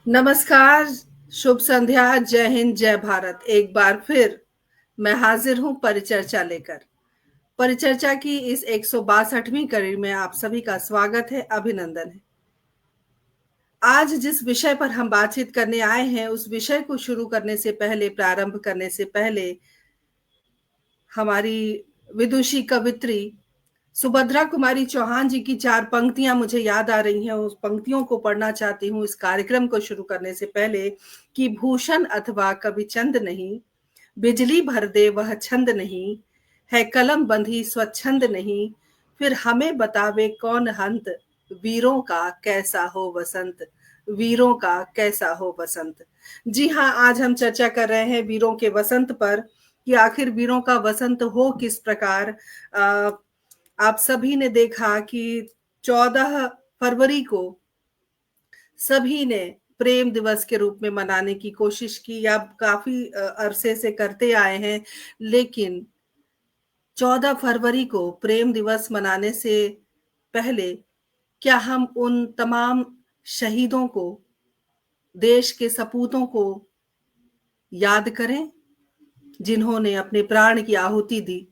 नमस्कार, शुभ संध्या, जय हिंद, जय भारत। एक बार फिर मैं हाजिर हूँ परिचर्चा लेकर। परिचर्चा की इस 162वीं कड़ी में आप सभी का स्वागत है, अभिनंदन है। आज जिस विषय पर हम बातचीत करने आए हैं, उस विषय को शुरू करने से पहले, प्रारंभ करने से पहले हमारी विदुषी कवित्री सुभद्रा कुमारी चौहान जी की 4 पंक्तियाँ मुझे याद आ रही हैं, उस पंक्तियों को पढ़ना चाहती हूँ इस कार्यक्रम को शुरू करने से पहले कि भूषण अथवा कवि चंद नहीं, बिजली भर दे वह छंद नहीं, है कलम बंधी स्वच्छंद नहीं, फिर हमें बतावे कौन हंत, वीरों का कैसा हो वसंत, वीरों का कैसा हो वसंत। जी हाँ, आज हम चर्चा कर रहे हैं वीरों के वसंत पर कि आखिर वीरों का वसंत हो किस प्रकार। अ, आप सभी ने देखा कि 14 फरवरी को सभी ने प्रेम दिवस के रूप में मनाने की कोशिश की या काफी अरसे से करते आए हैं, लेकिन 14 फरवरी को प्रेम दिवस मनाने से पहले क्या हम उन तमाम शहीदों को, देश के सपूतों को याद करें, जिन्होंने अपने प्राण की आहुति दी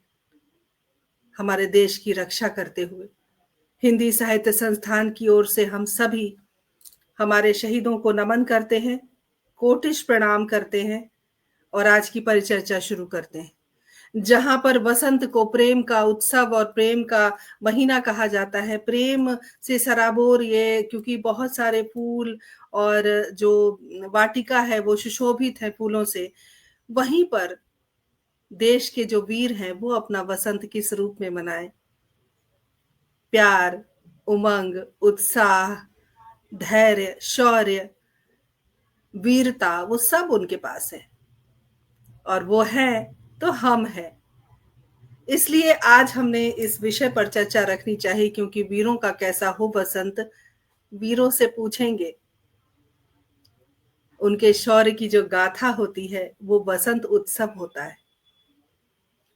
हमारे देश की रक्षा करते हुए। हिंदी साहित्य संस्थान की ओर से हम सभी हमारे शहीदों को नमन करते हैं, कोटिश प्रणाम करते हैं और आज की परिचर्चा शुरू करते हैं। जहां पर वसंत को प्रेम का उत्सव और प्रेम का महीना कहा जाता है, प्रेम से सराबोर ये, क्योंकि बहुत सारे फूल और जो वाटिका है वो सुशोभित है फूलों से, वहीं पर देश के जो वीर हैं वो अपना वसंत किस रूप में मनाएं। प्यार, उमंग, उत्साह, धैर्य, शौर्य, वीरता, वो सब उनके पास है और वो है तो हम हैं। इसलिए आज हमने इस विषय पर चर्चा रखनी चाहिए, क्योंकि वीरों का कैसा हो बसंत, वीरों से पूछेंगे। उनके शौर्य की जो गाथा होती है वो बसंत उत्सव होता है।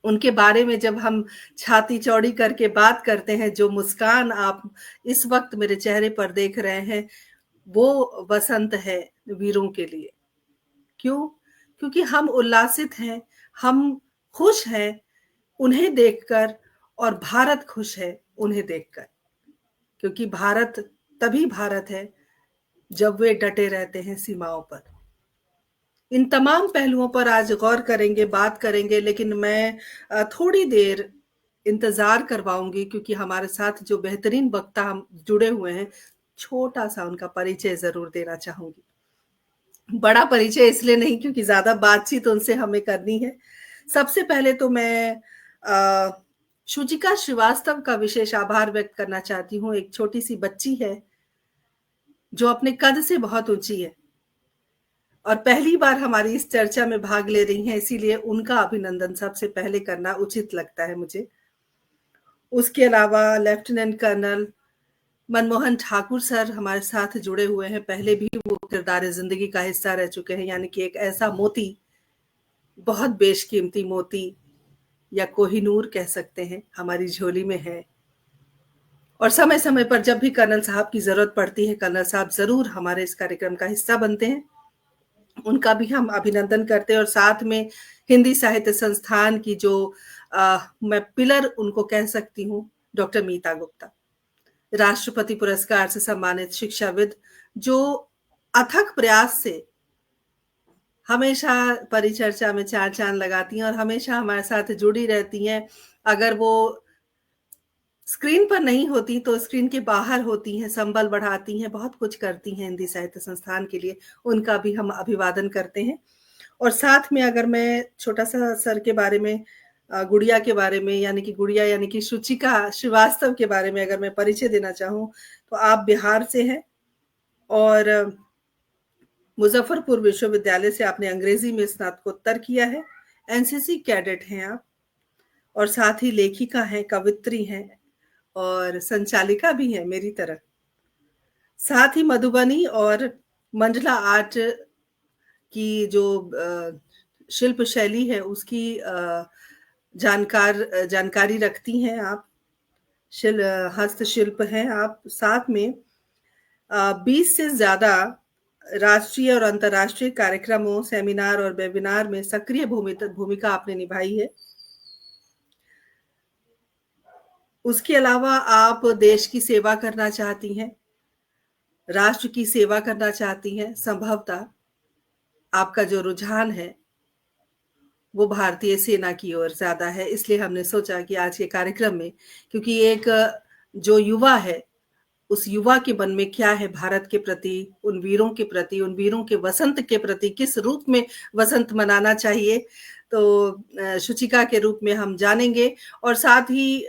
उनके बारे में जब हम छाती चौड़ी करके बात करते हैं, जो मुस्कान आप इस वक्त मेरे चेहरे पर देख रहे हैं, वो बसंत है वीरों के लिए। क्यों? क्योंकि हम उल्लासित हैं, हम खुश हैं उन्हें देखकर और भारत खुश है उन्हें देखकर। क्योंकि भारत तभी भारत है जब वे डटे रहते हैं सीमाओं पर। इन तमाम पहलुओं पर आज गौर करेंगे, बात करेंगे, लेकिन मैं थोड़ी देर इंतजार करवाऊंगी, क्योंकि हमारे साथ जो बेहतरीन वक्ता हम जुड़े हुए हैं, छोटा सा उनका परिचय जरूर देना चाहूंगी। बड़ा परिचय इसलिए नहीं क्योंकि ज्यादा बातचीत उनसे हमें करनी है। सबसे पहले तो मैं शुचिका श्रीवास्तव का विशेष आभार व्यक्त करना चाहती हूँ। एक छोटी सी बच्ची है जो अपने कद से बहुत ऊंची है और पहली बार हमारी इस चर्चा में भाग ले रही हैं, इसीलिए उनका अभिनंदन सबसे पहले करना उचित लगता है मुझे। उसके अलावा lieutenant colonel Manmohan Thakur sir हमारे साथ जुड़े हुए हैं। पहले भी वो किरदार जिंदगी का हिस्सा रह चुके हैं, यानी कि एक ऐसा मोती, बहुत बेशकीमती मोती या कोहिनूर कह सकते हैं, हमारी झोली में है। और समय समय पर जब भी कर्नल साहब की जरूरत पड़ती है, कर्नल साहब जरूर हमारे इस कार्यक्रम का हिस्सा बनते हैं। उनका भी हम अभिनंदन करते हैं। और साथ में हिंदी साहित्य संस्थान की जो मैं पिलर उनको कह सकती हूँ, डॉक्टर मीता गुप्ता, राष्ट्रपति पुरस्कार से सम्मानित शिक्षाविद, जो अथक प्रयास से हमेशा परिचर्चा में चार चांद लगाती हैं और हमेशा हमारे साथ जुड़ी रहती हैं। अगर वो स्क्रीन पर नहीं होती तो स्क्रीन के बाहर होती हैं, संबल बढ़ाती हैं, बहुत कुछ करती हैं हिंदी साहित्य संस्थान के लिए। उनका भी हम अभिवादन करते हैं। और साथ में अगर मैं छोटा सा सर के बारे में, गुड़िया के बारे में, यानी कि गुड़िया यानी कि शुचिका श्रीवास्तव के बारे में अगर मैं परिचय देना चाहूँ, तो आप बिहार से हैं और मुजफ्फरपुर विश्वविद्यालय से आपने अंग्रेजी में स्नातकोत्तर किया है। एनसीसी कैडेट हैं आप और साथ ही लेखिका हैं, कवित्री हैं और संचालिका भी हैं मेरी तरह। साथ ही मधुबनी और मंडला आर्ट की जो शिल्प शैली है उसकी जानकारी रखती हैं आप। हस्तशिल्प हैं आप। साथ में 20 से ज्यादा राष्ट्रीय और अंतर्राष्ट्रीय कार्यक्रमों, सेमिनार और वेबिनार में सक्रिय भूमिका आपने निभाई है। उसके अलावा आप देश की सेवा करना चाहती हैं, राष्ट्र की सेवा करना चाहती हैं। संभवतः आपका जो रुझान है वो भारतीय सेना की ओर ज़्यादा है, इसलिए हमने सोचा कि आज के कार्यक्रम में, क्योंकि एक जो युवा है, उस युवा के मन में क्या है भारत के प्रति, उन वीरों के प्रति, उन वीरों के वसंत के प्रति, किस रूप में वसंत मनाना चाहिए, तो शुचिका के रूप में हम जानेंगे। और साथ ही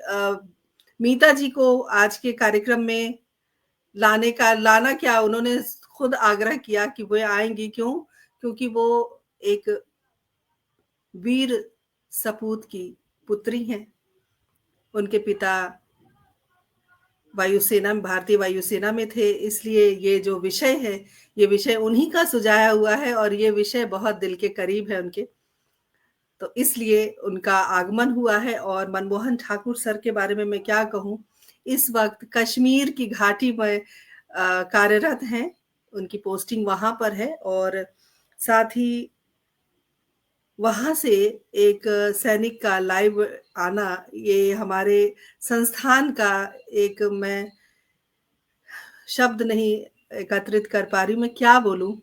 मीता जी को आज के कार्यक्रम में लाना क्या, उन्होंने खुद आग्रह किया कि वो आएंगी। क्यों? क्योंकि वो एक वीर सपूत की पुत्री हैं। उनके पिता वायुसेना में, भारतीय वायुसेना में थे, इसलिए ये जो विषय है, ये विषय उन्हीं का सुझाया हुआ है और ये विषय बहुत दिल के करीब है उनके, तो इसलिए उनका आगमन हुआ है। और मनमोहन ठाकुर सर के बारे में मैं क्या कहूँ, इस वक्त कश्मीर की घाटी में कार्यरत हैं, उनकी पोस्टिंग वहां पर है। और साथ ही वहां से एक सैनिक का लाइव आना, ये हमारे संस्थान का एक, मैं शब्द नहीं एकत्रित कर पा रही हूँ, मैं क्या बोलूं,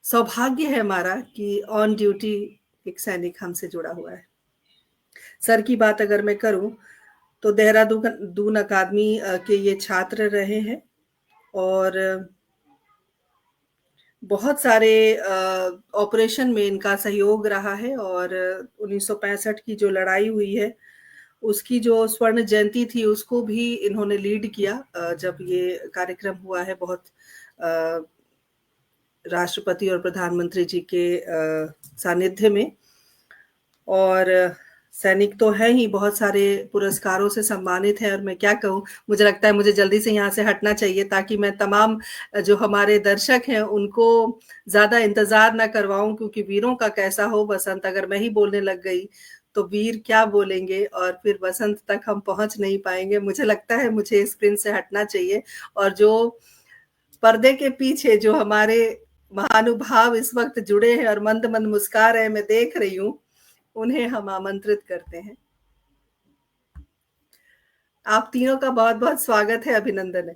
सौभाग्य है हमारा कि ऑन ड्यूटी एक सैनिक हमसे जुड़ा हुआ है। सर की बात अगर मैं करूं तो देहरादून अकादमी के ये छात्र रहे हैं और बहुत सारे ऑपरेशन में इनका सहयोग रहा है। और 1965 की जो लड़ाई हुई है, उसकी जो स्वर्ण जयंती थी, उसको भी इन्होंने लीड किया जब ये कार्यक्रम हुआ है, बहुत राष्ट्रपति और प्रधानमंत्री जी के सानिध्य में। और सैनिक तो है ही, बहुत सारे पुरस्कारों से सम्मानित है। और मैं क्या कहूँ, मुझे लगता है मुझे जल्दी से यहाँ से हटना चाहिए ताकि मैं तमाम जो हमारे दर्शक हैं उनको ज्यादा इंतजार ना करवाऊं, क्योंकि वीरों का कैसा हो वसंत, अगर मैं ही बोलने लग गई तो वीर क्या बोलेंगे और फिर वसंत तक हम पहुंच नहीं पाएंगे। मुझे लगता है मुझे स्क्रीन से हटना चाहिए। और जो पर्दे के पीछे जो हमारे महानुभाव इस वक्त जुड़े हैं और मंद मंद मुस्कुरा रहे हैं, मैं देख रही हूँ, उन्हें हम आमंत्रित करते हैं। आप तीनों का बहुत बहुत स्वागत है, अभिनंदन है।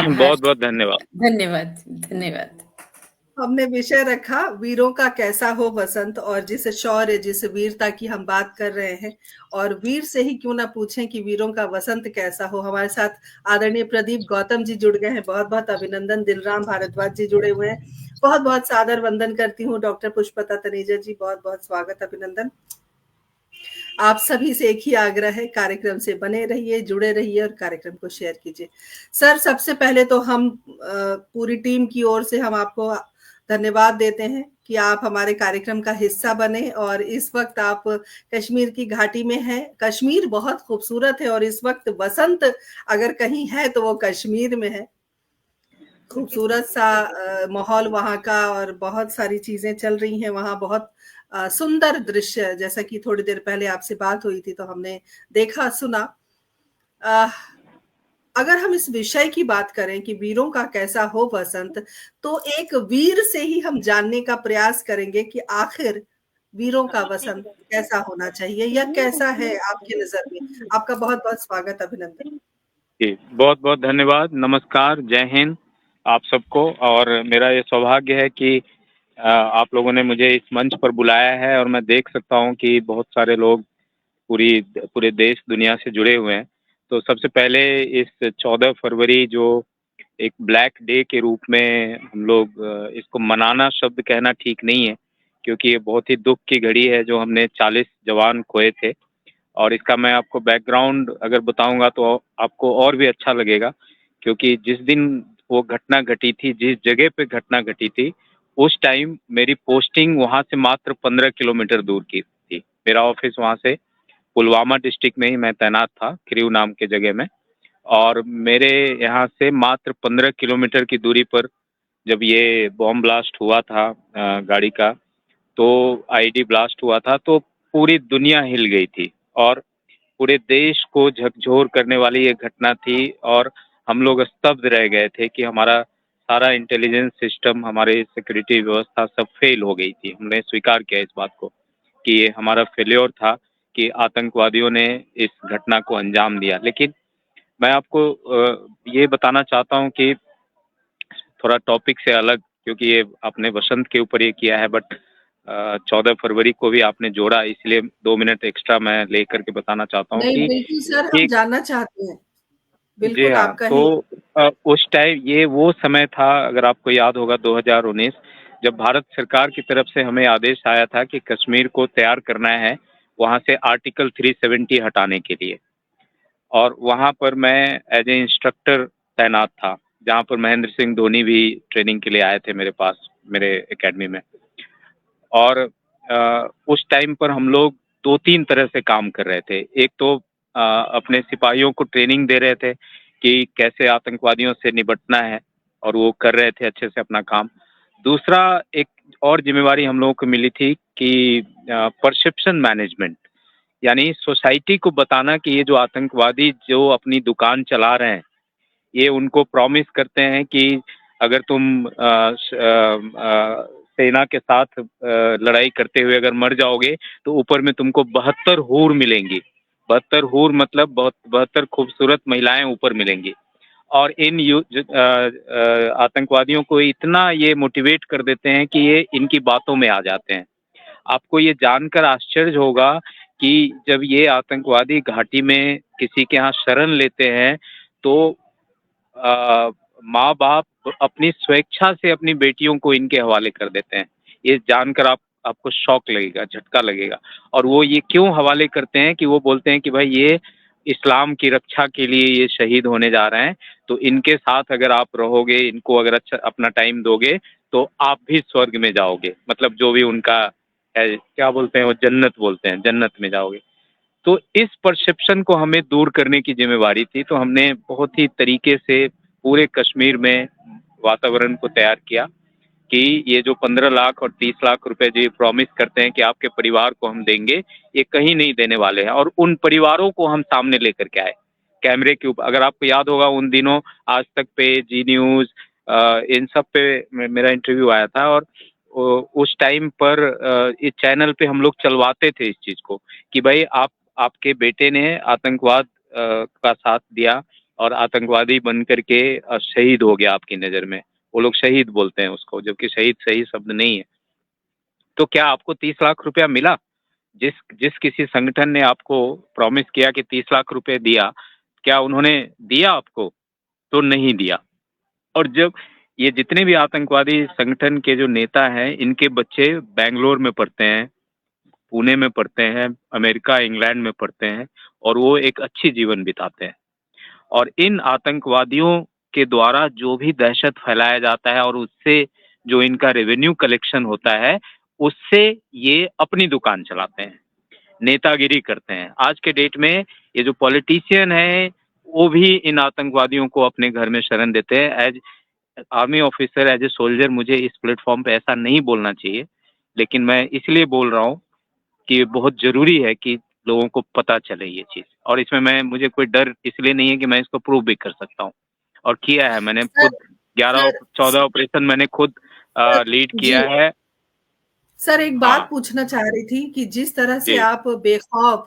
बहुत बहुत धन्यवाद। धन्यवाद धन्यवाद। हमने विषय रखा वीरों का कैसा हो वसंत, और जिस शौर्य, जिस वीरता की हम बात कर रहे हैं, और वीर से ही क्यों ना पूछें कि वीरों का वसंत कैसा हो। हमारे साथ आदरणीय प्रदीप गौतम जी जुड़ गए हैं, बहुत बहुत अभिनंदन। दिलराम भारद्वाज जी जुड़े हुए हैं, बहुत बहुत सादर वंदन करती हूँ। डॉक्टर पुष्पता तनेजा जी, बहुत बहुत स्वागत, अभिनंदन। आप सभी से एक ही आग्रह है, कार्यक्रम से बने रहिए, जुड़े रहिए और कार्यक्रम को शेयर कीजिए। सर, सबसे पहले तो हम पूरी टीम की ओर से हम आपको धन्यवाद देते हैं कि आप हमारे कार्यक्रम का हिस्सा बने। और इस वक्त आप कश्मीर की घाटी में हैं। कश्मीर बहुत खूबसूरत है और इस वक्त वसंत अगर कहीं है तो वो कश्मीर में है। खूबसूरत सा माहौल वहाँ का, और बहुत सारी चीजें चल रही हैं वहाँ, बहुत सुंदर दृश्य, जैसा कि थोड़ी देर पहले आपसे बात हुई थी तो हमने देखा सुना। अगर हम इस विषय की बात करें कि वीरों का कैसा हो वसंत, तो एक वीर से ही हम जानने का प्रयास करेंगे कि आखिर वीरों का वसंत कैसा होना चाहिए या कैसा है आपकी नजर में। आपका बहुत बहुत स्वागत, अभिनंदन। जी, बहुत बहुत धन्यवाद। नमस्कार, जय हिंद आप सबको। और मेरा ये सौभाग्य है कि आप लोगों ने मुझे इस मंच पर बुलाया है और मैं देख सकता हूँ कि बहुत सारे लोग पूरे देश दुनिया से जुड़े हुए हैं। तो सबसे पहले इस 14 फरवरी जो एक ब्लैक डे के रूप में हम लोग इसको मनाना शब्द कहना ठीक नहीं है, क्योंकि ये बहुत ही दुख की घड़ी है जो हमने 40 जवान खोए थे। और इसका मैं आपको बैकग्राउंड अगर बताऊंगा तो आपको और भी अच्छा लगेगा, क्योंकि जिस दिन वो घटना घटी थी, जिस जगह पे घटना घटी थी, उस टाइम मेरी पोस्टिंग वहाँ से मात्र 15 किलोमीटर दूर की थी। मेरा ऑफिस वहाँ से पुलवामा डिस्ट्रिक्ट में ही मैं तैनात था, क्रियू नाम के जगह में। और मेरे यहाँ से मात्र 15 किलोमीटर की दूरी पर जब ये बॉम्ब ब्लास्ट हुआ था गाड़ी का, तो आईडी ब्लास्ट हुआ था, तो पूरी दुनिया हिल गई थी और पूरे देश को झकझोर करने वाली ये घटना थी। और हम लोग स्तब्ध रह गए थे कि हमारा सारा इंटेलिजेंस सिस्टम, हमारे सिक्योरिटी व्यवस्था सब फेल हो गई थी। हमने स्वीकार किया इस बात को कि ये हमारा फेल्योर था कि आतंकवादियों ने इस घटना को अंजाम दिया। लेकिन मैं आपको ये बताना चाहता हूँ कि थोड़ा टॉपिक से अलग, क्योंकि ये आपने वसंत के ऊपर ये किया है, बट 14 फरवरी को भी आपने जोड़ा, इसलिए 2 मिनट एक्स्ट्रा मैं लेकर के बताना चाहता हूँ नहीं, कि बिल्कुल सर, हम एक जानना चाहते हैं। जी बिल्कुल हाँ, आपका ही। तो उस टाइम ये वो समय था, अगर आपको याद होगा 2019, जब भारत सरकार की तरफ से हमें आदेश आया था कि कश्मीर को तैयार करना है वहाँ से आर्टिकल 370 हटाने के लिए। और वहाँ पर मैं एज ए इंस्ट्रक्टर तैनात था, जहाँ पर महेंद्र सिंह धोनी भी ट्रेनिंग के लिए आए थे मेरे पास, मेरे एकेडमी में। और उस टाइम पर हम लोग 2-3 तरह से काम कर रहे थे। एक तो अपने सिपाहियों को ट्रेनिंग दे रहे थे कि कैसे आतंकवादियों से निपटना है, और वो कर रहे थे अच्छे से अपना काम। दूसरा, एक और जिम्मेवारी हम लोगों को मिली थी कि परसेप्शन मैनेजमेंट, यानी सोसाइटी को बताना कि ये जो आतंकवादी जो अपनी दुकान चला रहे हैं, ये उनको प्रॉमिस करते हैं कि अगर तुम सेना के साथ लड़ाई करते हुए अगर मर जाओगे तो ऊपर में तुमको 72 हूर मिलेंगी। 72 हूर मतलब 72 खूबसूरत महिलाएं ऊपर मिलेंगी। और इन आतंकवादियों को इतना ये मोटिवेट कर देते हैं कि ये इनकी बातों में आ जाते हैं। आपको ये जानकर आश्चर्य होगा कि जब ये आतंकवादी घाटी में किसी के यहाँ शरण लेते हैं तो माँ बाप अपनी स्वेच्छा से अपनी बेटियों को इनके हवाले कर देते हैं। ये जानकर आपको शौक लगेगा, झटका लगेगा। और वो ये क्यों हवाले करते हैं कि वो बोलते हैं कि भाई ये इस्लाम की रक्षा के लिए ये शहीद होने जा रहे हैं, तो इनके साथ अगर आप रहोगे, इनको अगर अच्छा अपना टाइम दोगे तो आप भी स्वर्ग में जाओगे, मतलब जो भी उनका है, क्या बोलते हैं वो, जन्नत बोलते हैं, जन्नत में जाओगे। तो इस परसेप्शन को हमें दूर करने की जिम्मेवारी थी। तो हमने बहुत ही तरीके से पूरे कश्मीर में वातावरण को तैयार किया कि ये जो 15 लाख और 30 लाख रुपए जो प्रॉमिस करते हैं कि आपके परिवार को हम देंगे, ये कहीं नहीं देने वाले हैं। और उन परिवारों को हम सामने लेकर के आए कैमरे के ऊपर। अगर आपको याद होगा उन दिनों आज तक पे, जी न्यूज़, इन सब पे मेरा इंटरव्यू आया था। और उस टाइम पर इस चैनल पे हम लोग चलवाते थे इस चीज़ को कि भाई आपके बेटे ने आतंकवाद का साथ दिया और आतंकवादी बन करके शहीद हो गया आपकी नज़र में। वो लोग शहीद बोलते हैं उसको, जबकि शहीद सही शब्द नहीं है। तो क्या आपको 30 लाख रुपया मिला? जिस जिस किसी संगठन ने आपको प्रॉमिस किया कि 30 लाख रुपए दिया, क्या उन्होंने दिया आपको? तो नहीं दिया। और जब ये जितने भी आतंकवादी संगठन के जो नेता हैं, इनके बच्चे बैंगलोर में पढ़ते हैं, पुणे में पढ़ते हैं, अमेरिका इंग्लैंड में पढ़ते हैं, और वो एक अच्छी जीवन बिताते हैं। और इन आतंकवादियों के द्वारा जो भी दहशत फैलाया जाता है और उससे जो इनका रेवेन्यू कलेक्शन होता है, उससे ये अपनी दुकान चलाते हैं, नेतागिरी करते हैं। आज के डेट में ये जो पॉलिटिशियन है वो भी इन आतंकवादियों को अपने घर में शरण देते हैं। As army officer, as a soldier, मुझे इस प्लेटफॉर्म पे ऐसा नहीं बोलना चाहिए, लेकिन मैं इसलिए बोल रहा हूँ कि बहुत ज़रूरी है कि लोगों को पता चले ये चीज़। और इसमें मुझे कोई डर इसलिए नहीं है कि मैं इसको प्रूव भी कर सकता हूँ, और किया है मैंने सर खुद। 11 सर 14 ऑपरेशन मैंने खुद सर लीड जी किया है। सर, एक बात हाँ पूछना चाह रही थी कि जिस तरह से जी आप बेखौफ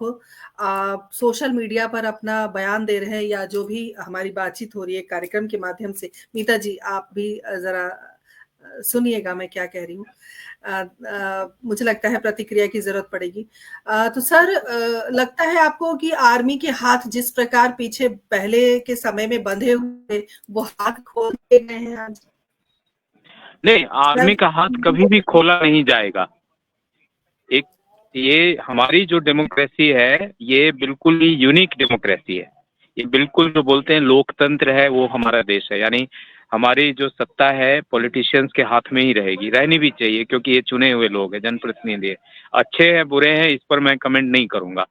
सोशल मीडिया पर अपना बयान दे रहे हैं या जो भी हमारी बातचीत हो रही है कार्यक्रम के माध्यम से, मीता जी आप भी जरा सुनिएगा मैं क्या कह रही हूँ। मुझे लगता है प्रतिक्रिया की जरूरत पड़ेगी। तो सर, लगता है आपको कि आर्मी के हाथ जिस प्रकार पीछे पहले के समय में बंधे हुए, वो हाथ खोल दिए गए हैं आज? नहीं, आर्मी का हाथ कभी भी खोला नहीं जाएगा। एक ये हमारी जो डेमोक्रेसी है, ये बिल्कुल ही यूनिक डेमोक्रेसी है। ये बिल्कुल जो बोलते हैं लोकतंत्र है, वो हमारा देश है। यानी हमारी जो सत्ता है पॉलिटिशियंस के हाथ में ही रहेगी, रहनी भी चाहिए, क्योंकि ये चुने हुए लोग हैं, जनप्रतिनिधि है। अच्छे हैं बुरे हैं इस पर मैं कमेंट नहीं करूंगा।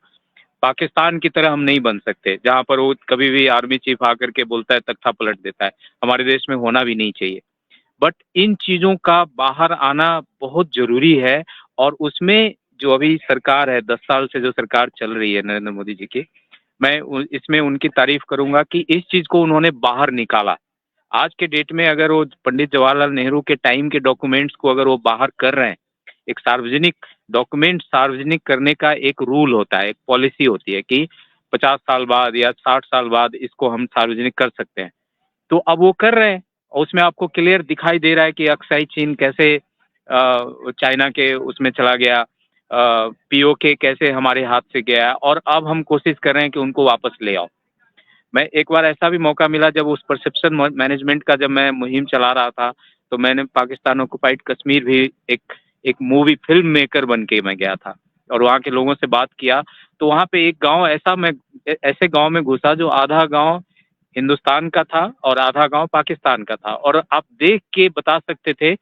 पाकिस्तान की तरह हम नहीं बन सकते जहां पर वो कभी भी आर्मी चीफ आकर के बोलता है तख्ता पलट देता है। हमारे देश में होना भी नहीं चाहिए। बट इन चीज़ों का बाहर आना बहुत ज़रूरी है। और उसमें जो अभी सरकार है, 10 साल से जो सरकार चल रही है नरेंद्र मोदी जी की, मैं इसमें उनकी तारीफ करूंगा कि इस चीज को उन्होंने बाहर निकाला। आज के डेट में अगर वो पंडित जवाहरलाल नेहरू के टाइम के डॉक्यूमेंट्स को अगर वो बाहर कर रहे हैं, एक सार्वजनिक डॉक्यूमेंट सार्वजनिक करने का एक रूल होता है, एक पॉलिसी होती है कि 50 साल बाद या 60 साल बाद इसको हम सार्वजनिक कर सकते हैं। तो अब वो कर रहे हैं और उसमें आपको क्लियर दिखाई दे रहा है कि अक्साई चीन कैसे चाइना के उसमें चला गया, पीओके कैसे हमारे हाथ से गया, और अब हम कोशिश कर रहे हैं कि उनको वापस ले आओ। मैं एक बार ऐसा भी मौका मिला जब उस परसेप्शन मैनेजमेंट का जब मैं मुहिम चला रहा था, तो मैंने पाकिस्तान ऑक्युपाइड कश्मीर भी एक मूवी फिल्म मेकर बन के मैं गया था और वहाँ के लोगों से बात किया। तो वहाँ पे एक गांव ऐसे गांव में घुसा जो आधा गांव हिंदुस्तान का था और आधा गांव पाकिस्तान का था, और आप देख के बता सकते थे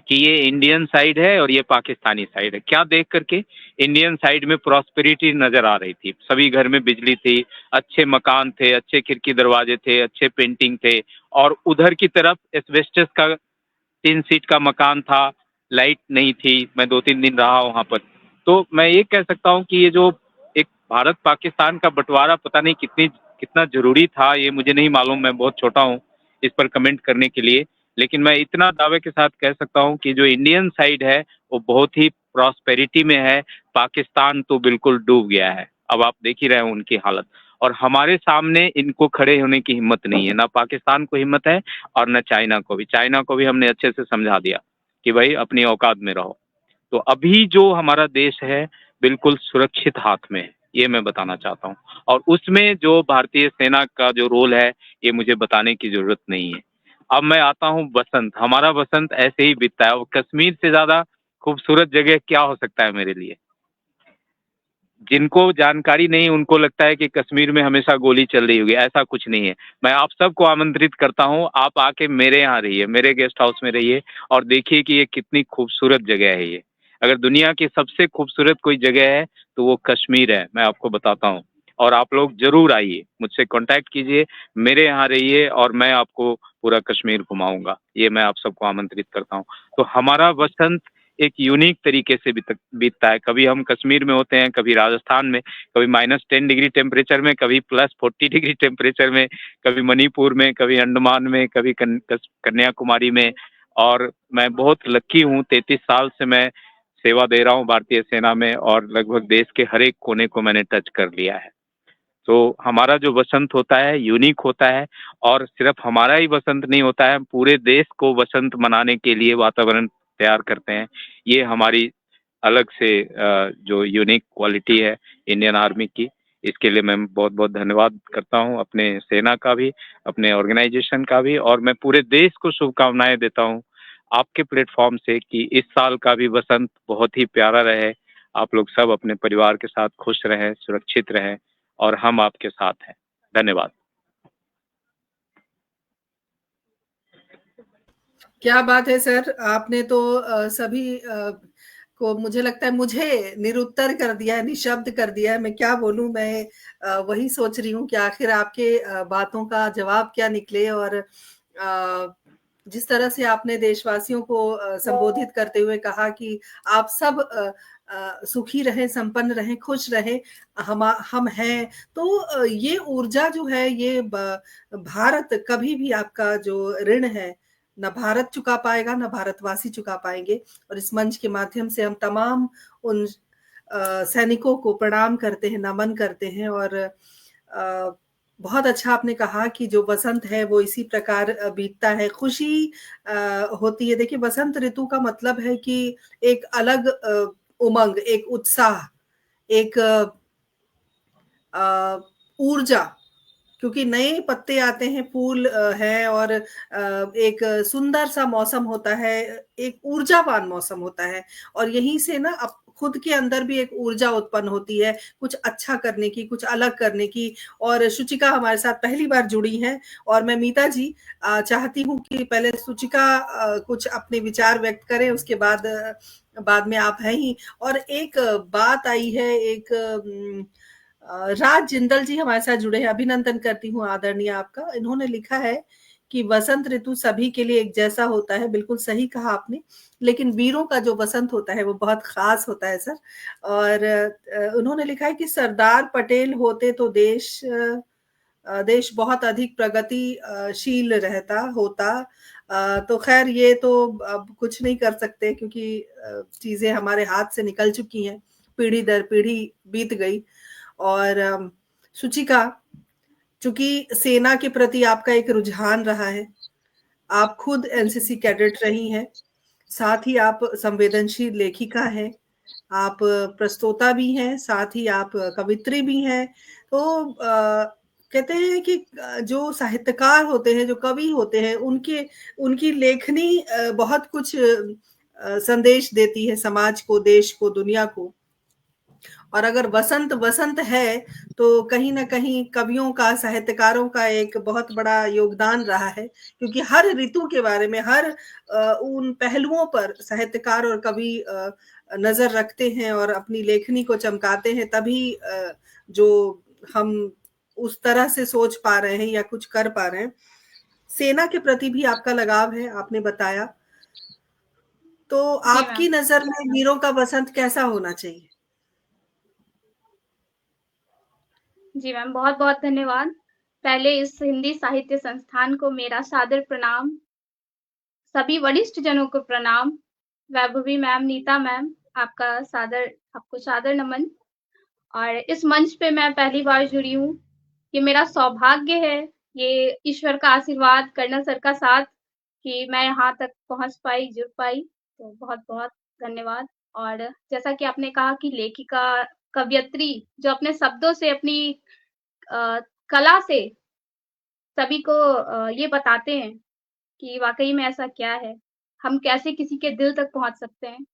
कि ये इंडियन साइड है और ये पाकिस्तानी साइड है। क्या देख करके? इंडियन साइड में प्रॉस्पेरिटी नजर आ रही थी, सभी घर में बिजली थी, अच्छे मकान थे, अच्छे खिड़की दरवाजे थे, अच्छे पेंटिंग थे, और उधर की तरफ एस्बेस्टस का 3 सीट का मकान था, लाइट नहीं थी। मैं 2-3 दिन रहा वहाँ पर। तो मैं ये कह सकता हूँ कि ये जो एक भारत पाकिस्तान का बंटवारा पता नहीं कितना जरूरी था, ये मुझे नहीं मालूम, मैं बहुत छोटा हूँ इस पर कमेंट करने के लिए। लेकिन मैं इतना दावे के साथ कह सकता हूँ कि जो इंडियन साइड है वो बहुत ही प्रॉस्पेरिटी में है, पाकिस्तान तो बिल्कुल डूब गया है। अब आप देख ही रहे हैं उनकी हालत, और हमारे सामने इनको खड़े होने की हिम्मत नहीं है, ना पाकिस्तान को हिम्मत है और न चाइना को भी। चाइना को भी हमने अच्छे से समझा दिया कि भाई अपनी औकात में रहो। तो अभी जो हमारा देश है बिल्कुल सुरक्षित हाथ में है, ये मैं बताना चाहता हूँ। और उसमें जो भारतीय सेना का जो रोल है ये मुझे बताने की जरूरत नहीं है। अब मैं आता हूँ बसंत। हमारा बसंत ऐसे ही बीतता है, और कश्मीर से ज्यादा खूबसूरत जगह क्या हो सकता है मेरे लिए? जिनको जानकारी नहीं उनको लगता है कि कश्मीर में हमेशा गोली चल रही होगी, ऐसा कुछ नहीं है। मैं आप सबको आमंत्रित करता हूँ, आप आके मेरे यहाँ रहिए, मेरे गेस्ट हाउस में रहिए और देखिए कि ये कितनी खूबसूरत जगह है। ये अगर दुनिया की सबसे खूबसूरत कोई जगह है तो वो कश्मीर है, मैं आपको बताता हूँ। और आप लोग जरूर आइए, मुझसे कांटेक्ट कीजिए, मेरे यहाँ रहिए और मैं आपको पूरा कश्मीर घुमाऊंगा। ये मैं आप सबको आमंत्रित करता हूँ। तो हमारा वसंत एक यूनिक तरीके से बीतता है। कभी हम कश्मीर में होते हैं, कभी राजस्थान में, कभी -10 डिग्री टेम्परेचर में, कभी +40 डिग्री टेम्परेचर में, कभी मणिपुर में, कभी अंडमान में, कभी कन्याकुमारी में। और मैं बहुत लकी हूँ, 33 साल से मैं सेवा दे रहा हूँ भारतीय सेना में, और लगभग देश के हर एक कोने को मैंने टच कर लिया है। तो हमारा जो वसंत होता है यूनिक होता है, और सिर्फ हमारा ही वसंत नहीं होता है, पूरे देश को वसंत मनाने के लिए वातावरण तैयार करते हैं। ये हमारी अलग से जो यूनिक क्वालिटी है इंडियन आर्मी की, इसके लिए मैं बहुत बहुत धन्यवाद करता हूँ अपने सेना का भी, अपने ऑर्गेनाइजेशन का भी, और मैं पूरे देश को शुभकामनाएं देता हूँ आपके प्लेटफॉर्म से कि इस साल का भी वसंत बहुत ही प्यारा रहे। आप लोग सब अपने परिवार के साथ खुश रहें, सुरक्षित रहें, और हम आपके साथ हैं। धन्यवाद। क्या बात है सर, आपने तो सभी को मुझे लगता है मुझे निरुत्तर कर दिया है, निशब्द कर दिया है। मैं क्या बोलूं, मैं वही सोच रही हूँ कि आखिर आपके बातों का जवाब क्या निकले। और जिस तरह से आपने देशवासियों को संबोधित करते हुए कहा कि आप सब सुखी रहें, संपन्न रहें, खुश रहें, हम हैं। तो ये ऊर्जा जो है, ये भारत कभी भी आपका जो ऋण है ना भारत चुका पाएगा, ना भारतवासी चुका पाएंगे। और इस मंच के माध्यम से हम तमाम उन सैनिकों को प्रणाम करते हैं, नमन करते हैं। और बहुत अच्छा आपने कहा कि जो बसंत है वो इसी प्रकार बीतता है, खुशी होती है। देखिए, बसंत ऋतु का मतलब है कि एक अलग उमंग, एक उत्साह, एक ऊर्जा, क्योंकि नए पत्ते आते हैं, फूल है, और एक सुंदर सा मौसम होता है, एक ऊर्जावान मौसम होता है। और यहीं से ना खुद के अंदर भी एक ऊर्जा उत्पन्न होती है, कुछ अच्छा करने की, कुछ अलग करने की। और शुचिका हमारे साथ पहली बार जुड़ी हैं, और मैं मीता जी चाहती हूँ कि पहले शुचिका कुछ अपने विचार व्यक्त करें, उसके बाद में आप हैं ही। और एक बात आई है, एक राज जिंदल जी हमारे साथ जुड़े हैं, अभिनंदन करती हूँ आदरणीय आपका। इन्होंने लिखा है कि वसंत ऋतु सभी के लिए एक जैसा होता है, बिल्कुल सही कहा आपने। लेकिन वीरों का जो वसंत होता है वो बहुत खास होता है सर। और उन्होंने लिखा है कि सरदार पटेल होते तो देश बहुत अधिक प्रगतिशील रहता होता। तो खैर ये तो अब कुछ नहीं कर सकते, क्योंकि चीजें हमारे हाथ से निकल चुकी हैं, पीढ़ी दर पीढ़ी बीत गई। और सुचिका, चूंकि सेना के प्रति आपका एक रुझान रहा है, आप खुद एनसीसी कैडेट रही हैं, साथ ही आप संवेदनशील लेखिका हैं, आप प्रस्तोता भी हैं, साथ ही आप कवित्री भी हैं। तो कहते हैं कि जो साहित्यकार होते हैं, जो कवि होते हैं, उनकी लेखनी बहुत कुछ संदेश देती है समाज को, देश को, दुनिया को। और अगर वसंत वसंत है तो कहीं ना कहीं कवियों का, साहित्यकारों का एक बहुत बड़ा योगदान रहा है, क्योंकि हर ऋतु के बारे में, हर उन पहलुओं पर साहित्यकार और कवि नजर रखते हैं और अपनी लेखनी को चमकाते हैं, तभी जो हम उस तरह से सोच पा रहे हैं या कुछ कर पा रहे हैं। सेना के प्रति भी आपका लगाव है, आपने बताया। तो आपकी नजर में वीरों का वसंत कैसा होना चाहिए? जी मैम, बहुत बहुत धन्यवाद। पहले इस हिंदी साहित्य संस्थान को मेरा सादर प्रणाम, सभी वरिष्ठ जनों को प्रणाम, वैभवी मैम, नीता मैम, आपको सादर नमन। और इस मंच पे मैं पहली बार जुड़ी हूँ, ये मेरा सौभाग्य है, ये ईश्वर का आशीर्वाद, कर्नल सर का साथ कि मैं यहाँ तक पहुँच पाई, जुड़ पाई। तो बहुत बहुत धन्यवाद। और जैसा कि आपने कहा कि लेखिका, कवयित्री जो अपने शब्दों से, अपनी कला से सभी को ये बताते हैं कि वाकई में ऐसा क्या है, हम कैसे किसी के दिल तक पहुंच सकते हैं।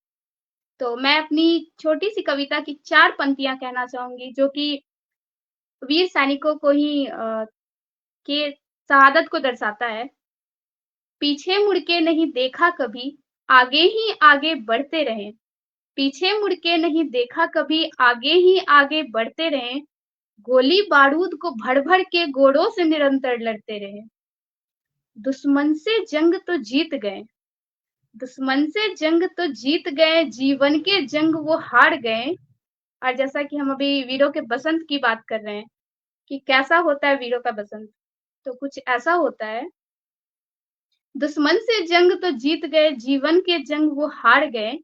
तो मैं अपनी छोटी सी कविता की 4 पंक्तियां कहना चाहूंगी, जो कि वीर सैनिकों को ही के शहादत को दर्शाता है। पीछे मुड़ के नहीं देखा कभी, आगे ही आगे बढ़ते रहें। पीछे मुड़ के नहीं देखा कभी, आगे ही आगे बढ़ते रहें। गोली बारूद को भर भर के गोड़ों से निरंतर लड़ते रहे। दुश्मन से जंग तो जीत गए, दुश्मन से जंग तो जीत गए, जीवन के जंग वो हार गए। और जैसा कि हम अभी वीरों के बसंत की बात कर रहे हैं कि कैसा होता है वीरों का बसंत, तो कुछ ऐसा होता है। दुश्मन से जंग तो जीत गए, जीवन के जंग वो हार गए।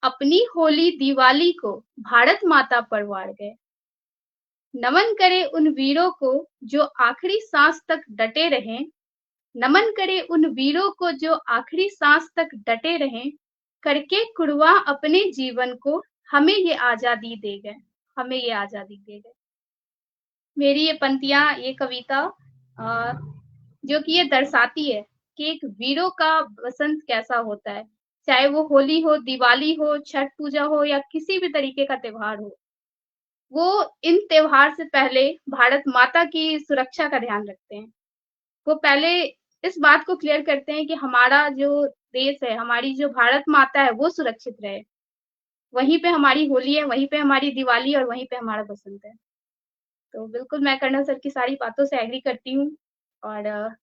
अपनी होली दिवाली को भारत माता पर वार गए। नमन करे उन वीरों को जो आखिरी सांस तक डटे रहे। नमन करे उन वीरों को जो आखिरी सांस तक डटे रहे। करके कुर्बान अपने जीवन को, हमें ये आजादी दे गए, हमें ये आजादी दे गए। मेरी ये पंक्तियां, ये कविता जो कि ये दर्शाती है कि एक वीरों का वसंत कैसा होता है, चाहे वो होली हो, दिवाली हो, छठ पूजा हो या किसी भी तरीके का त्योहार हो। वो इन त्योहार से पहले भारत माता की सुरक्षा का ध्यान रखते हैं। वो पहले इस बात को क्लियर करते हैं कि हमारा जो देश है, हमारी जो भारत माता है, वो सुरक्षित रहे। वहीं पे हमारी होली है, वहीं पे हमारी दिवाली और वहीं पे हमारा बसंत है। तो बिल्कुल मैं कर्नल सर की सारी बातों से एग्री करती हूँ और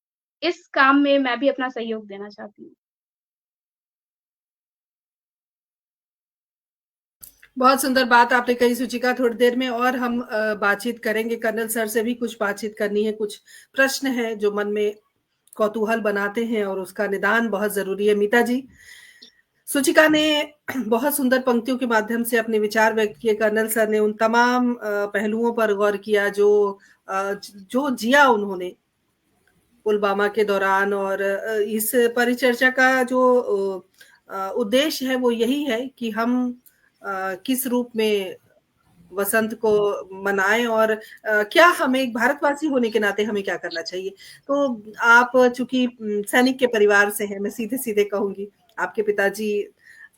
इस काम में मैं भी अपना सहयोग देना चाहती हूँ। बहुत सुंदर बात आपने कही सुचिका। थोड़ी देर में और हम बातचीत करेंगे, कर्नल सर से भी कुछ बातचीत करनी है, कुछ प्रश्न है जो मन में कौतूहल बनाते हैं और उसका निदान बहुत जरूरी है। मीता जी, सुचिका ने बहुत सुंदर पंक्तियों के माध्यम से अपने विचार व्यक्त किए। कर्नल सर ने उन तमाम पहलुओं पर गौर किया जो जिया उन्होंने पुलवामा के दौरान। और इस परिचर्चा का जो उद्देश्य है वो यही है कि हम किस रूप में वसंत को मनाएं और क्या हमें एक भारतवासी होने के नाते हमें क्या करना चाहिए। तो आप चूंकि सैनिक के परिवार से हैं, मैं सीधे सीधे कहूंगी, आपके पिताजी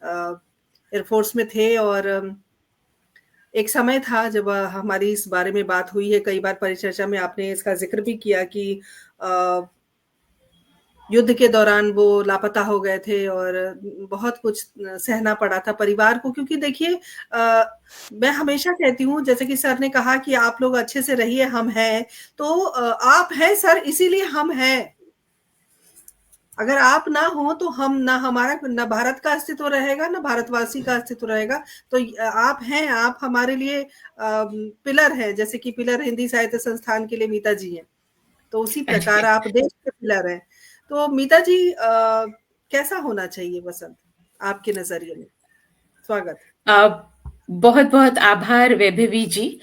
एयरफोर्स में थे और एक समय था जब हमारी इस बारे में बात हुई है, कई बार परिचर्चा में आपने इसका जिक्र भी किया कि युद्ध के दौरान वो लापता हो गए थे और बहुत कुछ सहना पड़ा था परिवार को। क्योंकि देखिए, मैं हमेशा कहती हूँ, जैसे कि सर ने कहा कि आप लोग अच्छे से रहिए, हम हैं, तो आप हैं सर, इसीलिए हम हैं। अगर आप ना हो तो हम ना, हमारा ना भारत का अस्तित्व रहेगा, ना भारतवासी का अस्तित्व रहेगा। तो आप हैं, आप हमारे लिए पिलर हैं, जैसे कि पिलर हिंदी साहित्य संस्थान के लिए मीता जी हैं, तो उसी प्रकार आप देश के पिलर हैं। तो मीता जी, कैसा होना चाहिए वसंत आपके नजरिए में? स्वागत। बहुत बहुत आभार वैभवी जी।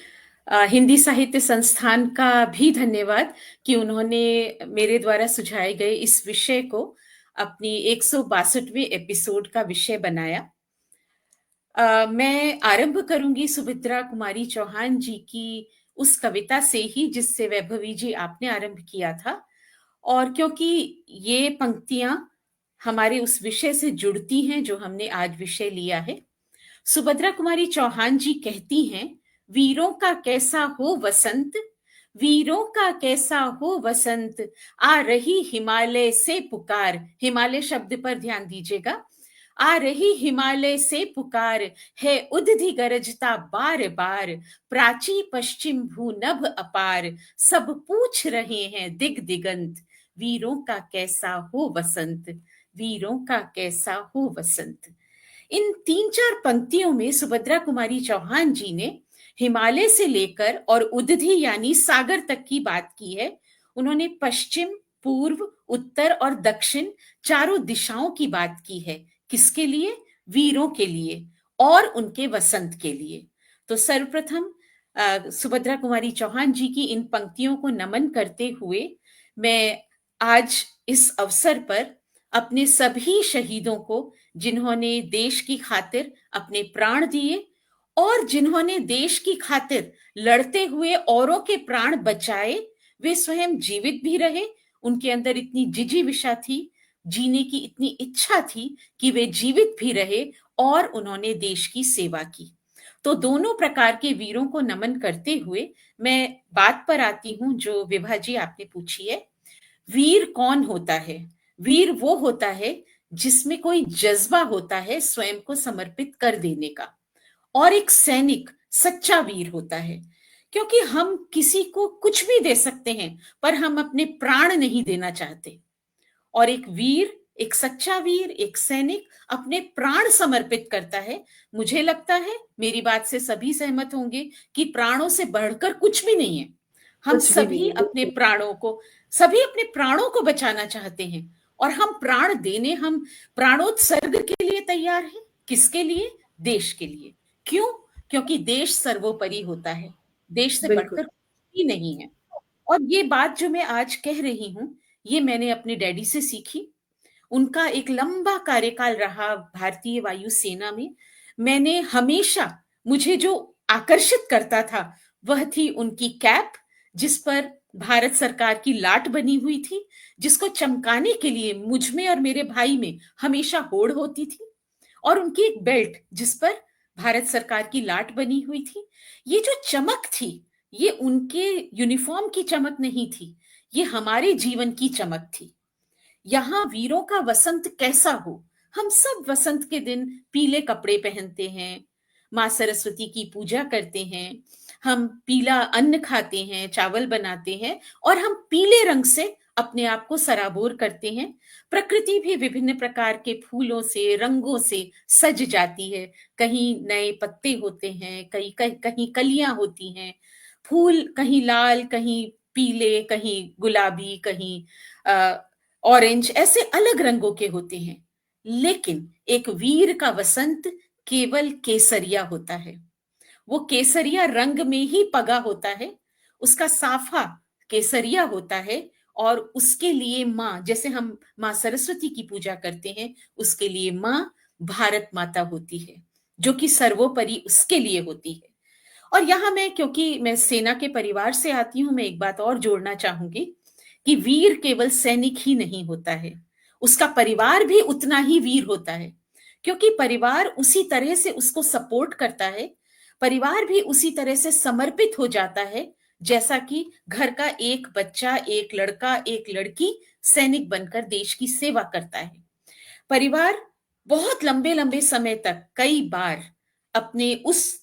हिंदी साहित्य संस्थान का भी धन्यवाद कि उन्होंने मेरे द्वारा सुझाए गए इस विषय को अपनी 162वें एपिसोड का विषय बनाया। मैं आरंभ करूंगी सुभद्रा कुमारी चौहान जी की उस कविता से ही जिससे वैभवी जी आपने आरंभ किया था, और क्योंकि ये पंक्तियां हमारे उस विषय से जुड़ती हैं जो हमने आज विषय लिया है। सुभद्रा कुमारी चौहान जी कहती हैं, वीरों का कैसा हो वसंत, वीरों का कैसा हो वसंत, आ रही हिमालय से पुकार। हिमालय शब्द पर ध्यान दीजिएगा। आ रही हिमालय से पुकार, है उद्धि गरजता बार बार, प्राची पश्चिम भूनभ अपार, सब पूछ रहे हैं दिग दिगंत, वीरों का कैसा हो वसंत, वीरों का कैसा हो वसंत। इन 3-4 पंक्तियों में सुभद्रा कुमारी चौहान जी ने हिमालय से लेकर और उद्धि यानी सागर तक की बात की है। उन्होंने पश्चिम, पूर्व, उत्तर और दक्षिण चारों दिशाओं की बात की है। किसके लिए? वीरों के लिए और उनके वसंत के लिए। तो सर्वप्रथम सुभद्रा कुमारी चौहान जी की इन पंक्तियों को नमन करते हुए मैं आज इस अवसर पर अपने सभी शहीदों को, जिन्होंने देश की खातिर अपने प्राण दिए और जिन्होंने देश की खातिर लड़ते हुए औरों के प्राण बचाए, वे स्वयं जीवित भी रहे, उनके अंदर इतनी जिजीविषा थी, जीने की इतनी इच्छा थी कि वे जीवित भी रहे और उन्होंने देश की सेवा की। तो दोनों प्रकार के वीरों को नमन करते हुए मैं बात पर आती हूं जो विभा जी आपने पूछी है। वीर कौन होता है? वीर वो होता है जिसमें कोई जज्बा होता है स्वयं को समर्पित कर देने का, और एक सैनिक सच्चा वीर होता है। क्योंकि हम किसी को कुछ भी दे सकते हैं पर हम अपने प्राण नहीं देना चाहते, और एक वीर, एक सच्चा वीर, एक सैनिक अपने प्राण समर्पित करता है। मुझे लगता है, मेरी बात से सभी सहमत होंगे, कि प्राणों से बढ़कर कुछ भी नहीं है। हम कुछ भी सभी नहीं, अपने बिल्कुल। प्राणों को, सभी अपने प्राणों को बचाना चाहते हैं, और हम प्राण देने, हम प्राणोत्सर्ग के लिए तैयार हैं। किसके लिए? देश के लिए। क्यों? क्योंकि देश सर्वोपरि होता है, देश से बिल्कुल। बढ़कर कुछ भी नहीं है। और ये बात जो मैं आज कह रही हूं, ये मैंने अपने डैडी से सीखी। उनका एक लंबा कार्यकाल रहा भारतीय वायुसेना में। मैंने हमेशा, मुझे जो आकर्षित करता था वह थी उनकी कैप, जिस पर भारत सरकार की लाट बनी हुई थी, जिसको चमकाने के लिए मुझ में और मेरे भाई में हमेशा होड़ होती थी, और उनकी एक बेल्ट जिस पर भारत सरकार की लाट बनी हुई थी। ये जो चमक थी, ये उनके यूनिफॉर्म की चमक नहीं थी, ये हमारे जीवन की चमक थी। यहाँ वीरों का वसंत कैसा हो? हम सब वसंत के दिन पीले कपड़े पहनते हैं, माँ सरस्वती की पूजा करते हैं, हम पीला अन्न खाते हैं, चावल बनाते हैं, और हम पीले रंग से अपने आप को सराबोर करते हैं। प्रकृति भी विभिन्न प्रकार के फूलों से, रंगों से सज जाती है। कहीं नए पत्ते होते हैं, कहीं कलियां होती हैं, फूल कहीं लाल, कहीं पीले, कहीं गुलाबी, कहीं ऑरेंज, ऐसे अलग रंगों के होते हैं। लेकिन एक वीर का वसंत केवल केसरिया होता है। वो केसरिया रंग में ही पगा होता है, उसका साफा केसरिया होता है, और उसके लिए माँ, जैसे हम माँ सरस्वती की पूजा करते हैं, उसके लिए माँ भारत माता होती है, जो कि सर्वोपरि उसके लिए होती है। और यहां मैं, क्योंकि मैं सेना के परिवार से आती हूं, मैं एक बात और जोड़ना चाहूंगी कि वीर केवल सैनिक ही नहीं होता है, उसका परिवार भी उतना ही वीर होता है। क्योंकि परिवार उसी तरह से उसको सपोर्ट करता है, परिवार भी उसी तरह से समर्पित हो जाता है, जैसा कि घर का एक बच्चा, एक लड़का, एक लड़की सैनिक बनकर देश की सेवा करता है। परिवार बहुत लंबे लंबे समय तक, कई बार अपने उस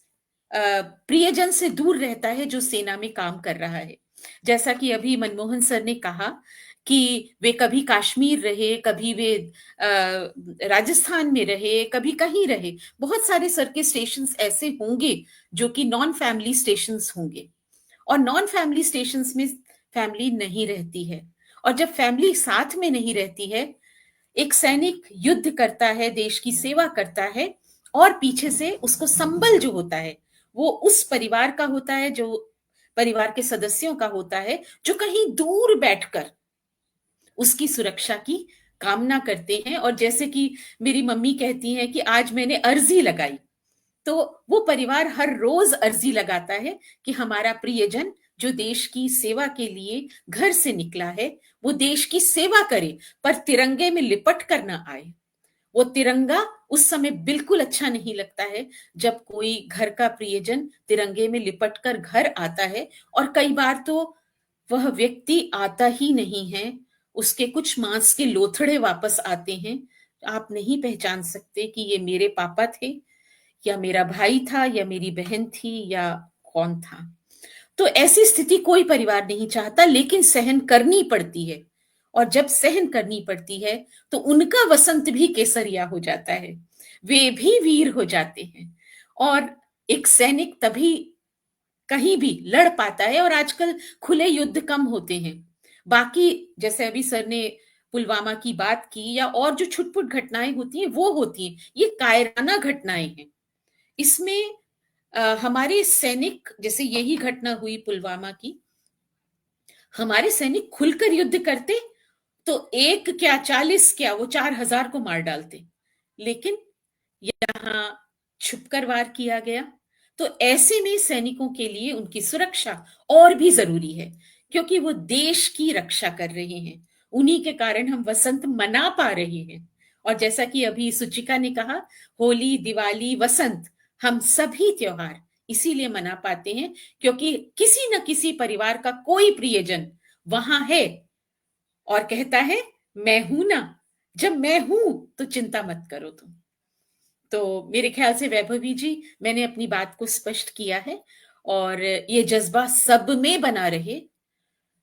प्रियजन से दूर रहता है जो सेना में काम कर रहा है। जैसा कि अभी मनमोहन सर ने कहा कि वे कभी कश्मीर रहे, कभी वे राजस्थान में रहे, कभी कहीं रहे। बहुत सारे सर के स्टेशंस ऐसे होंगे जो कि नॉन फैमिली स्टेशंस होंगे, और नॉन फैमिली स्टेशंस में फैमिली नहीं रहती है। और जब फैमिली साथ में नहीं रहती है, एक सैनिक युद्ध करता है, देश की सेवा करता है, और पीछे से उसको संबल जो होता है वो उस परिवार का होता है, जो परिवार के सदस्यों का होता है, जो कहीं दूर बैठकर उसकी सुरक्षा की कामना करते हैं। और जैसे कि मेरी मम्मी कहती हैं कि आज मैंने अर्जी लगाई, तो वो परिवार हर रोज अर्जी लगाता है कि हमारा प्रियजन जो देश की सेवा के लिए घर से निकला है, वो देश की सेवा करे, पर तिरंगे में लिपट कर ना आए। वो तिरंगा उस समय बिल्कुल अच्छा नहीं लगता है जब कोई घर का प्रियजन तिरंगे में लिपट कर घर आता है, और कई बार तो वह व्यक्ति आता ही नहीं है, उसके कुछ मांस के लोथड़े वापस आते हैं। आप नहीं पहचान सकते कि ये मेरे पापा थे, या मेरा भाई था, या मेरी बहन थी, या कौन था। तो ऐसी स्थिति कोई परिवार नहीं चाहता, लेकिन सहन करनी पड़ती है। और जब सहन करनी पड़ती है तो उनका वसंत भी केसरिया हो जाता है, वे भी वीर हो जाते हैं। और एक सैनिक तभी कहीं भी लड़ पाता है। और आजकल खुले युद्ध कम होते हैं। बाकी जैसे अभी सर ने पुलवामा की बात की, या और जो छुटपुट घटनाएं होती हैं वो होती हैं, ये कायराना घटनाएं हैं। इसमें हमारे सैनिक, जैसे यही घटना हुई पुलवामा की, हमारे सैनिक खुलकर युद्ध करते तो एक क्या 40 क्या वो 4000 को मार डालते, लेकिन यहां छुपकर वार किया गया। तो ऐसे में सैनिकों के लिए उनकी सुरक्षा और भी जरूरी है, क्योंकि वो देश की रक्षा कर रहे हैं। उन्हीं के कारण हम वसंत मना पा रहे हैं। और जैसा कि अभी सुचिका ने कहा, होली, दिवाली, वसंत, हम सभी त्योहार इसीलिए मना पाते हैं क्योंकि किसी न किसी परिवार का कोई प्रियजन वहां है और कहता है मैं हूं ना, जब मैं हूं तो चिंता मत करो तुम। तो मेरे ख्याल से वैभवी जी, मैंने अपनी बात को स्पष्ट किया है, और ये जज्बा सब में बना रहे।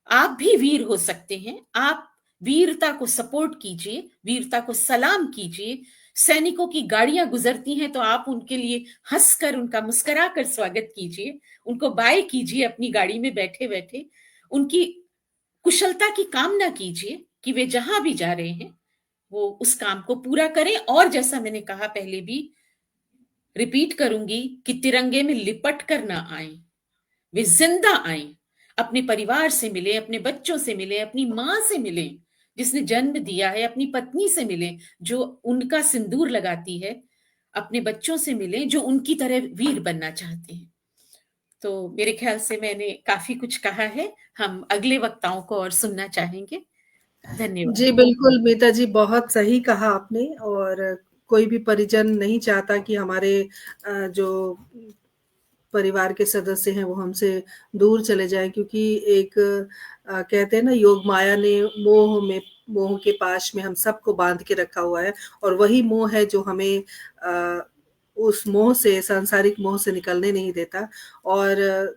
आप भी वीर हो सकते हैं, आप वीरता को सपोर्ट कीजिए, वीरता को सलाम कीजिए। सैनिकों की गाड़ियां गुजरती हैं तो आप उनके लिए हंसकर, उनका मुस्कुरा कर स्वागत कीजिए, उनको बाय कीजिए अपनी गाड़ी में बैठे बैठे, उनकी कुशलता की कामना कीजिए कि वे जहां भी जा रहे हैं वो उस काम को पूरा करें। और जैसा मैंने कहा पहले भी, रिपीट करूंगी कि तिरंगे में लिपट कर ना आए, वे जिंदा आए, अपने परिवार से मिले, अपने बच्चों से मिले, अपनी मां से मिले जिसने जन्म दिया है, अपनी पत्नी से मिले जो उनका सिंदूर लगाती है, अपने बच्चों से मिले जो उनकी तरह वीर बनना चाहते हैं। तो मेरे ख्याल से मैंने काफी कुछ कहा है, हम अगले वक्ताओं को और सुनना चाहेंगे। धन्यवाद। जी बिल्कुल मीता जी, बहुत सही कहा आपने। और कोई भी परिजन नहीं चाहता कि हमारे जो परिवार के सदस्य हैं वो हमसे दूर चले जाएं, क्योंकि एक कहते हैं ना, योग माया ने मोह के पाश में हम सबको बांध के रखा हुआ है, और वही मोह है जो हमें उस मोह से, सांसारिक मोह से निकलने नहीं देता। और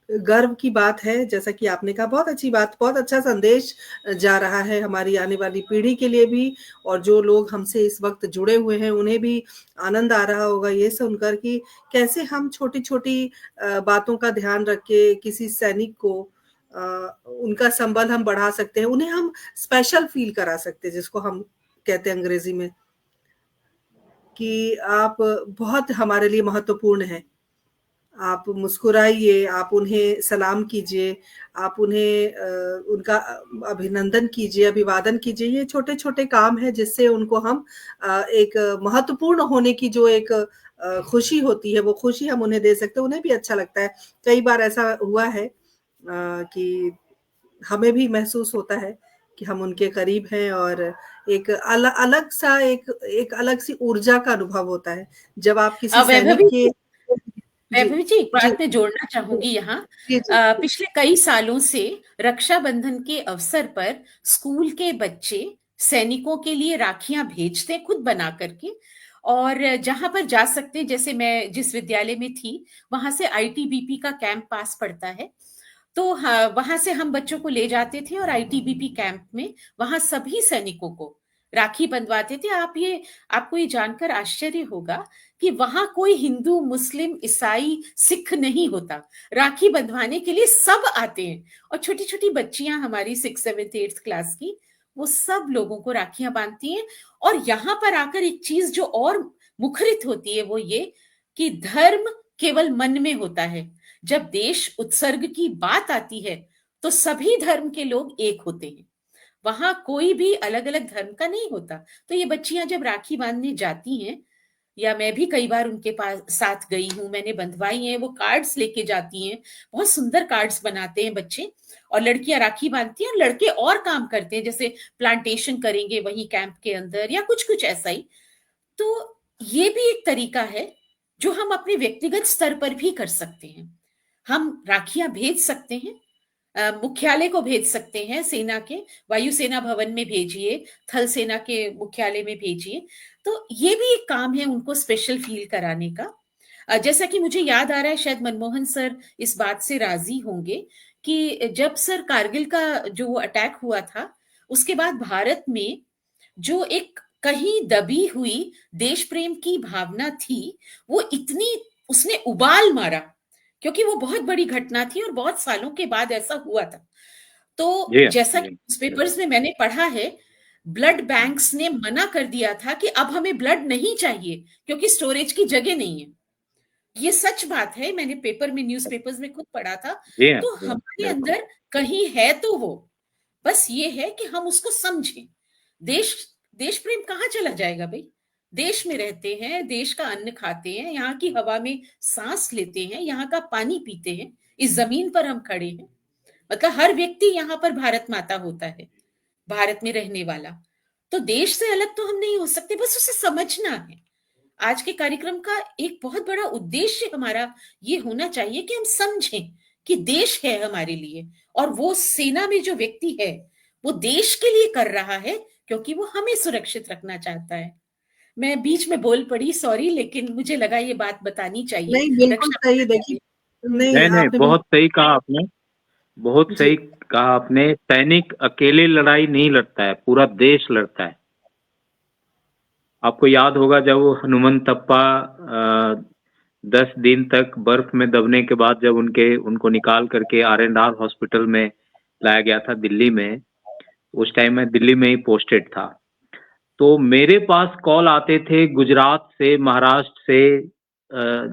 गर्व की बात है, जैसा कि आपने कहा, बहुत अच्छी बात, बहुत अच्छा संदेश जा रहा है हमारी आने वाली पीढ़ी के लिए भी, और जो लोग हमसे इस वक्त जुड़े हुए हैं उन्हें भी आनंद आ रहा होगा ये सुनकर कि कैसे हम छोटी-छोटी बातों का ध्यान रख के किसी सैनिक को उनका संबल हम बढ़ा सकते हैं, उन्हें हम स्पेशल फील करा सकते हैं, जिसको हम कहते हैं अंग्रेजी में कि आप बहुत हमारे लिए महत्वपूर्ण हैं। आप मुस्कुराइए, आप उन्हें सलाम कीजिए, आप उन्हें उनका अभिनंदन कीजिए, अभिवादन कीजिए। ये छोटे-छोटे काम हैं जिससे उनको हम एक महत्वपूर्ण होने की जो एक खुशी होती है, वो खुशी हम उन्हें दे सकते हैं, उन्हें भी अच्छा लगता है। कई बार ऐसा हुआ है कि हमें भी महसूस होता है कि हम उनके करीब हैं, और एक अलग-सा एक अलग-सी ऊर्जा का अनुभव होता है, जब आप किसी सैनिक वैभवी के। जी, वैभवी जी, एक जी, बात मैं जोड़ना चाहूंगी यहाँ। जी, जी, जी, पिछले कई सालों से रक्षाबंधन के अवसर पर स्कूल के बच्चे सैनिकों के लिए राखियां भेजते, खुद बना करके। और जहां पर जा सकते, जैसे मैं जिस विद्यालय में थी वहां से आईटीबीपी का कैंप पास पड़ता है, तो हाँ, वहां से हम बच्चों को ले जाते थे और आईटीबीपी कैंप में वहां सभी सैनिकों को राखी बंधवाते थे। आपको ये जानकर आश्चर्य होगा कि वहां कोई हिंदू, मुस्लिम, ईसाई, सिख नहीं होता। राखी बंधवाने के लिए सब आते हैं, और छोटी छोटी बच्चियां हमारी 6, 7, 8 क्लास की, वो सब लोगों को राखियां बांधती हैं। और यहाँ पर आकर एक चीज जो और मुखरित होती है वो ये कि धर्म केवल मन में होता है। जब देश उत्सर्ग की बात आती है तो सभी धर्म के लोग एक होते हैं, वहां कोई भी अलग अलग धर्म का नहीं होता। तो ये बच्चियां जब राखी बांधने जाती हैं, या मैं भी कई बार उनके पास साथ गई हूं, मैंने बंधवाई हैं, वो कार्ड्स लेके जाती हैं, बहुत सुंदर कार्ड्स बनाते हैं बच्चे, और लड़कियां राखी बांधती हैं, लड़के और काम करते हैं, जैसे प्लांटेशन करेंगे वहीं कैंप के अंदर या कुछ कुछ ऐसा ही। तो ये भी एक तरीका है जो हम अपने व्यक्तिगत स्तर पर भी कर सकते हैं। हम राखियां भेज सकते हैं, मुख्यालय को भेज सकते हैं, सेना के वायुसेना भवन में भेजिए, थल सेना के मुख्यालय में भेजिए। तो ये भी एक काम है उनको स्पेशल फील कराने का। जैसा कि मुझे याद आ रहा है, शायद मनमोहन सर इस बात से राजी होंगे कि जब सर कारगिल का जो अटैक हुआ था, उसके बाद भारत में जो एक कहीं दबी हुई देश प्रेम की भावना थी, वो इतनी उसने उबाल मारा, क्योंकि वो बहुत बड़ी घटना थी और बहुत सालों के बाद ऐसा हुआ था। तो जी जैसा कि जी न्यूज़पेपर्स में मैंने पढ़ा है, ब्लड बैंक्स ने मना कर दिया था कि अब हमें ब्लड नहीं चाहिए क्योंकि स्टोरेज की जगह नहीं है। ये सच बात है, मैंने पेपर में, न्यूज़पेपर्स में खुद पढ़ा था। जी तो जी, हमारे बिल्कुल। अंदर कहीं है तो वो, बस ये है कि हम उसको समझें। देश देश प्रेम कहाँ चला जाएगा भाई? देश में रहते हैं, देश का अन्न खाते हैं, यहाँ की हवा में सांस लेते हैं, यहाँ का पानी पीते हैं, इस जमीन पर हम खड़े हैं। मतलब हर व्यक्ति यहाँ पर भारत माता होता है, भारत में रहने वाला। तो देश से अलग तो हम नहीं हो सकते, बस उसे समझना है। आज के कार्यक्रम का एक बहुत बड़ा उद्देश्य हमारा ये होना चाहिए कि हम समझें कि देश है हमारे लिए, और वो सेना में जो व्यक्ति है वो देश के लिए कर रहा है, क्योंकि वो हमें सुरक्षित रखना चाहता है। मैं बीच में बोल पड़ी, सॉरी, लेकिन मुझे लगा ये बात बतानी चाहिए नहीं, बिल्कुल रक्षा सही। बंधन देखिए, में। हम्म। नहीं, नहीं नहीं, आपने बहुत बिल्कुल सही कहा आपने, बहुत जी, सही कहा आपने। सैनिक अकेले लड़ाई नहीं लड़ता है, पूरा देश लड़ता है। आपको याद होगा जब वो हनुमंतप्पा 10 दिन तक बर्फ में दबने के बाद जब उनको निकाल करके R&R हॉस्पिटल में लाया गया था दिल्ली में, उस टाइम मैं दिल्ली में ही पोस्टेड था। तो मेरे पास कॉल आते थे गुजरात से, महाराष्ट्र से,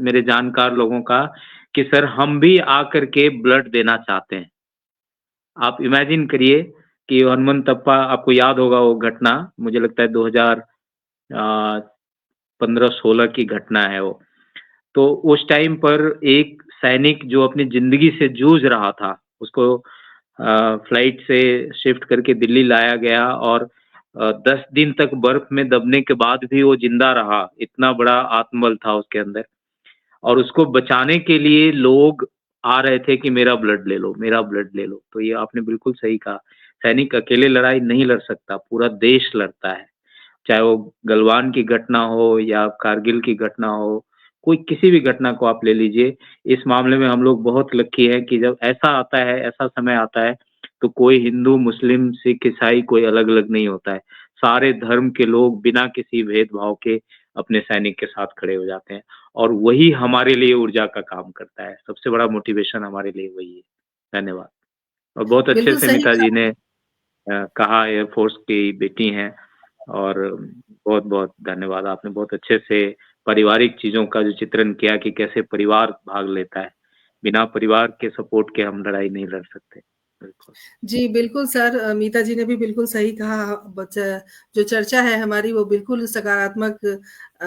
मेरे जानकार लोगों का, कि सर हम भी आकर के ब्लड देना चाहते हैं। आप इमेजिन करिए कि हनुमंतप्पा, आपको याद होगा वो घटना, मुझे लगता है 2015-16 की घटना है वो। तो उस टाइम पर एक सैनिक जो अपनी जिंदगी से जूझ रहा था, उसको फ्लाइट से शिफ्ट करके दिल्ली लाया गया, और 10 दिन तक बर्फ में दबने के बाद भी वो जिंदा रहा। इतना बड़ा आत्मबल था उसके अंदर, और उसको बचाने के लिए लोग आ रहे थे कि मेरा ब्लड ले लो, मेरा ब्लड ले लो। तो ये आपने बिल्कुल सही कहा, सैनिक अकेले लड़ाई नहीं लड़ सकता, पूरा देश लड़ता है। चाहे वो गलवान की घटना हो या कारगिल की घटना हो, कोई किसी भी घटना को आप ले लीजिए। इस मामले में हम लोग बहुत लकी हैं कि जब ऐसा आता है, ऐसा समय आता है, तो कोई हिंदू, मुस्लिम, सिख, ईसाई कोई अलग अलग नहीं होता है। सारे धर्म के लोग बिना किसी भेदभाव के अपने सैनिक के साथ खड़े हो जाते हैं, और वही हमारे लिए ऊर्जा का काम करता है। सबसे बड़ा मोटिवेशन हमारे लिए वही है। धन्यवाद। और बहुत अच्छे बिल्कुल से सही मिता जी कहा। ने कहा, एयरफोर्स की बेटी हैं, और बहुत बहुत धन्यवाद। आपने बहुत अच्छे से पारिवारिक चीजों का जो चित्रण किया कि कैसे परिवार भाग लेता है। बिना परिवार के सपोर्ट के हम लड़ाई नहीं लड़ सकते। बिल्कुल जी, बिल्कुल सर, मीता जी ने भी बिल्कुल सही कहा। जो चर्चा है हमारी वो बिल्कुल सकारात्मक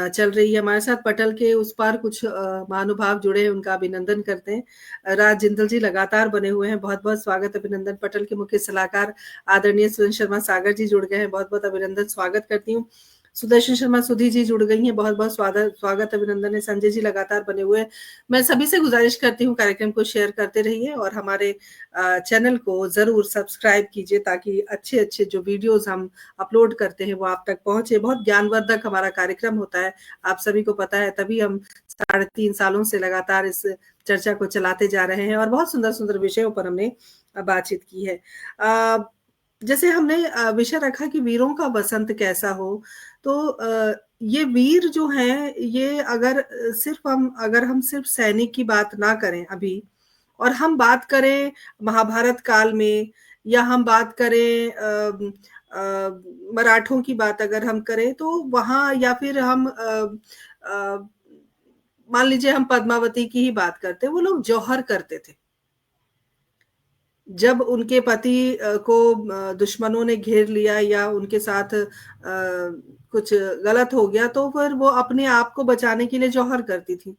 चल रही है। हमारे साथ पटल के उस पार कुछ महानुभाव जुड़े हैं, उनका अभिनंदन करते हैं। राज जिंदल जी लगातार बने हुए हैं, बहुत-बहुत स्वागत, अभिनंदन। पटल के मुख्य सलाहकार आदरणीय सुरेंद्र शर्मा सागर जी जुड़ गए हैं, बहुत-बहुत अभिनंदन, स्वागत करती हूँ। सुदर्शन शर्मा सुधी जी जुड़ गई हैं, बहुत बहुत स्वागत अभिनंदन है। संजय जी लगातार बने हुए हैं। मैं सभी से गुजारिश करती हूँ कार्यक्रम को शेयर करते रहिए और हमारे चैनल को जरूर सब्सक्राइब कीजिए ताकि अच्छे अच्छे जो वीडियोस हम अपलोड करते हैं वो आप तक पहुंचे। बहुत ज्ञानवर्धक हमारा कार्यक्रम होता है, आप सभी को पता है, तभी हम 3.5 सालों से लगातार इस चर्चा को चलाते जा रहे हैं और बहुत सुंदर सुंदर विषयों पर हमने बातचीत की है। जैसे हमने विषय रखा कि वीरों का वसंत कैसा हो, तो ये वीर जो हैं, ये अगर हम सिर्फ सैनिक की बात ना करें अभी, और हम बात करें महाभारत काल में, या हम बात करें मराठों की बात अगर हम करें तो वहां, या फिर हम मान लीजिए हम पद्मावती की ही बात करते हैं, वो लोग जौहर करते थे। जब उनके पति को दुश्मनों ने घेर लिया या उनके साथ कुछ गलत हो गया तो फिर वो अपने आप को बचाने के लिए जौहर करती थी।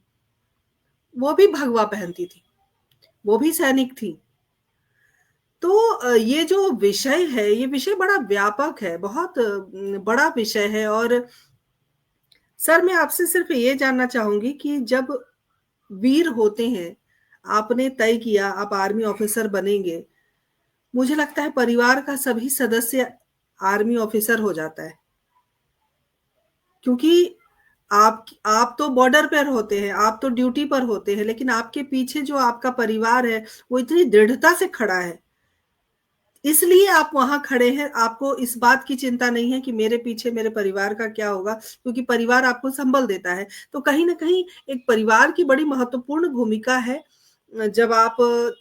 वो भी भगवा पहनती थी, वो भी सैनिक थी। तो ये जो विषय है, ये विषय बड़ा व्यापक है, बहुत बड़ा विषय है। और सर, मैं आपसे सिर्फ ये जानना चाहूंगी कि जब वीर होते हैं, आपने तय किया आप आर्मी ऑफिसर बनेंगे, मुझे लगता है परिवार का सभी सदस्य आर्मी ऑफिसर हो जाता है, क्योंकि आप तो बॉर्डर पर होते हैं, आप तो ड्यूटी पर होते हैं, लेकिन आपके पीछे जो आपका परिवार है वो इतनी दृढ़ता से खड़ा है, इसलिए आप वहां खड़े हैं। आपको इस बात की चिंता नहीं है कि मेरे पीछे मेरे परिवार का क्या होगा, क्योंकि परिवार आपको संबल देता है। तो कहीं ना कहीं एक परिवार की बड़ी महत्वपूर्ण भूमिका है जब आप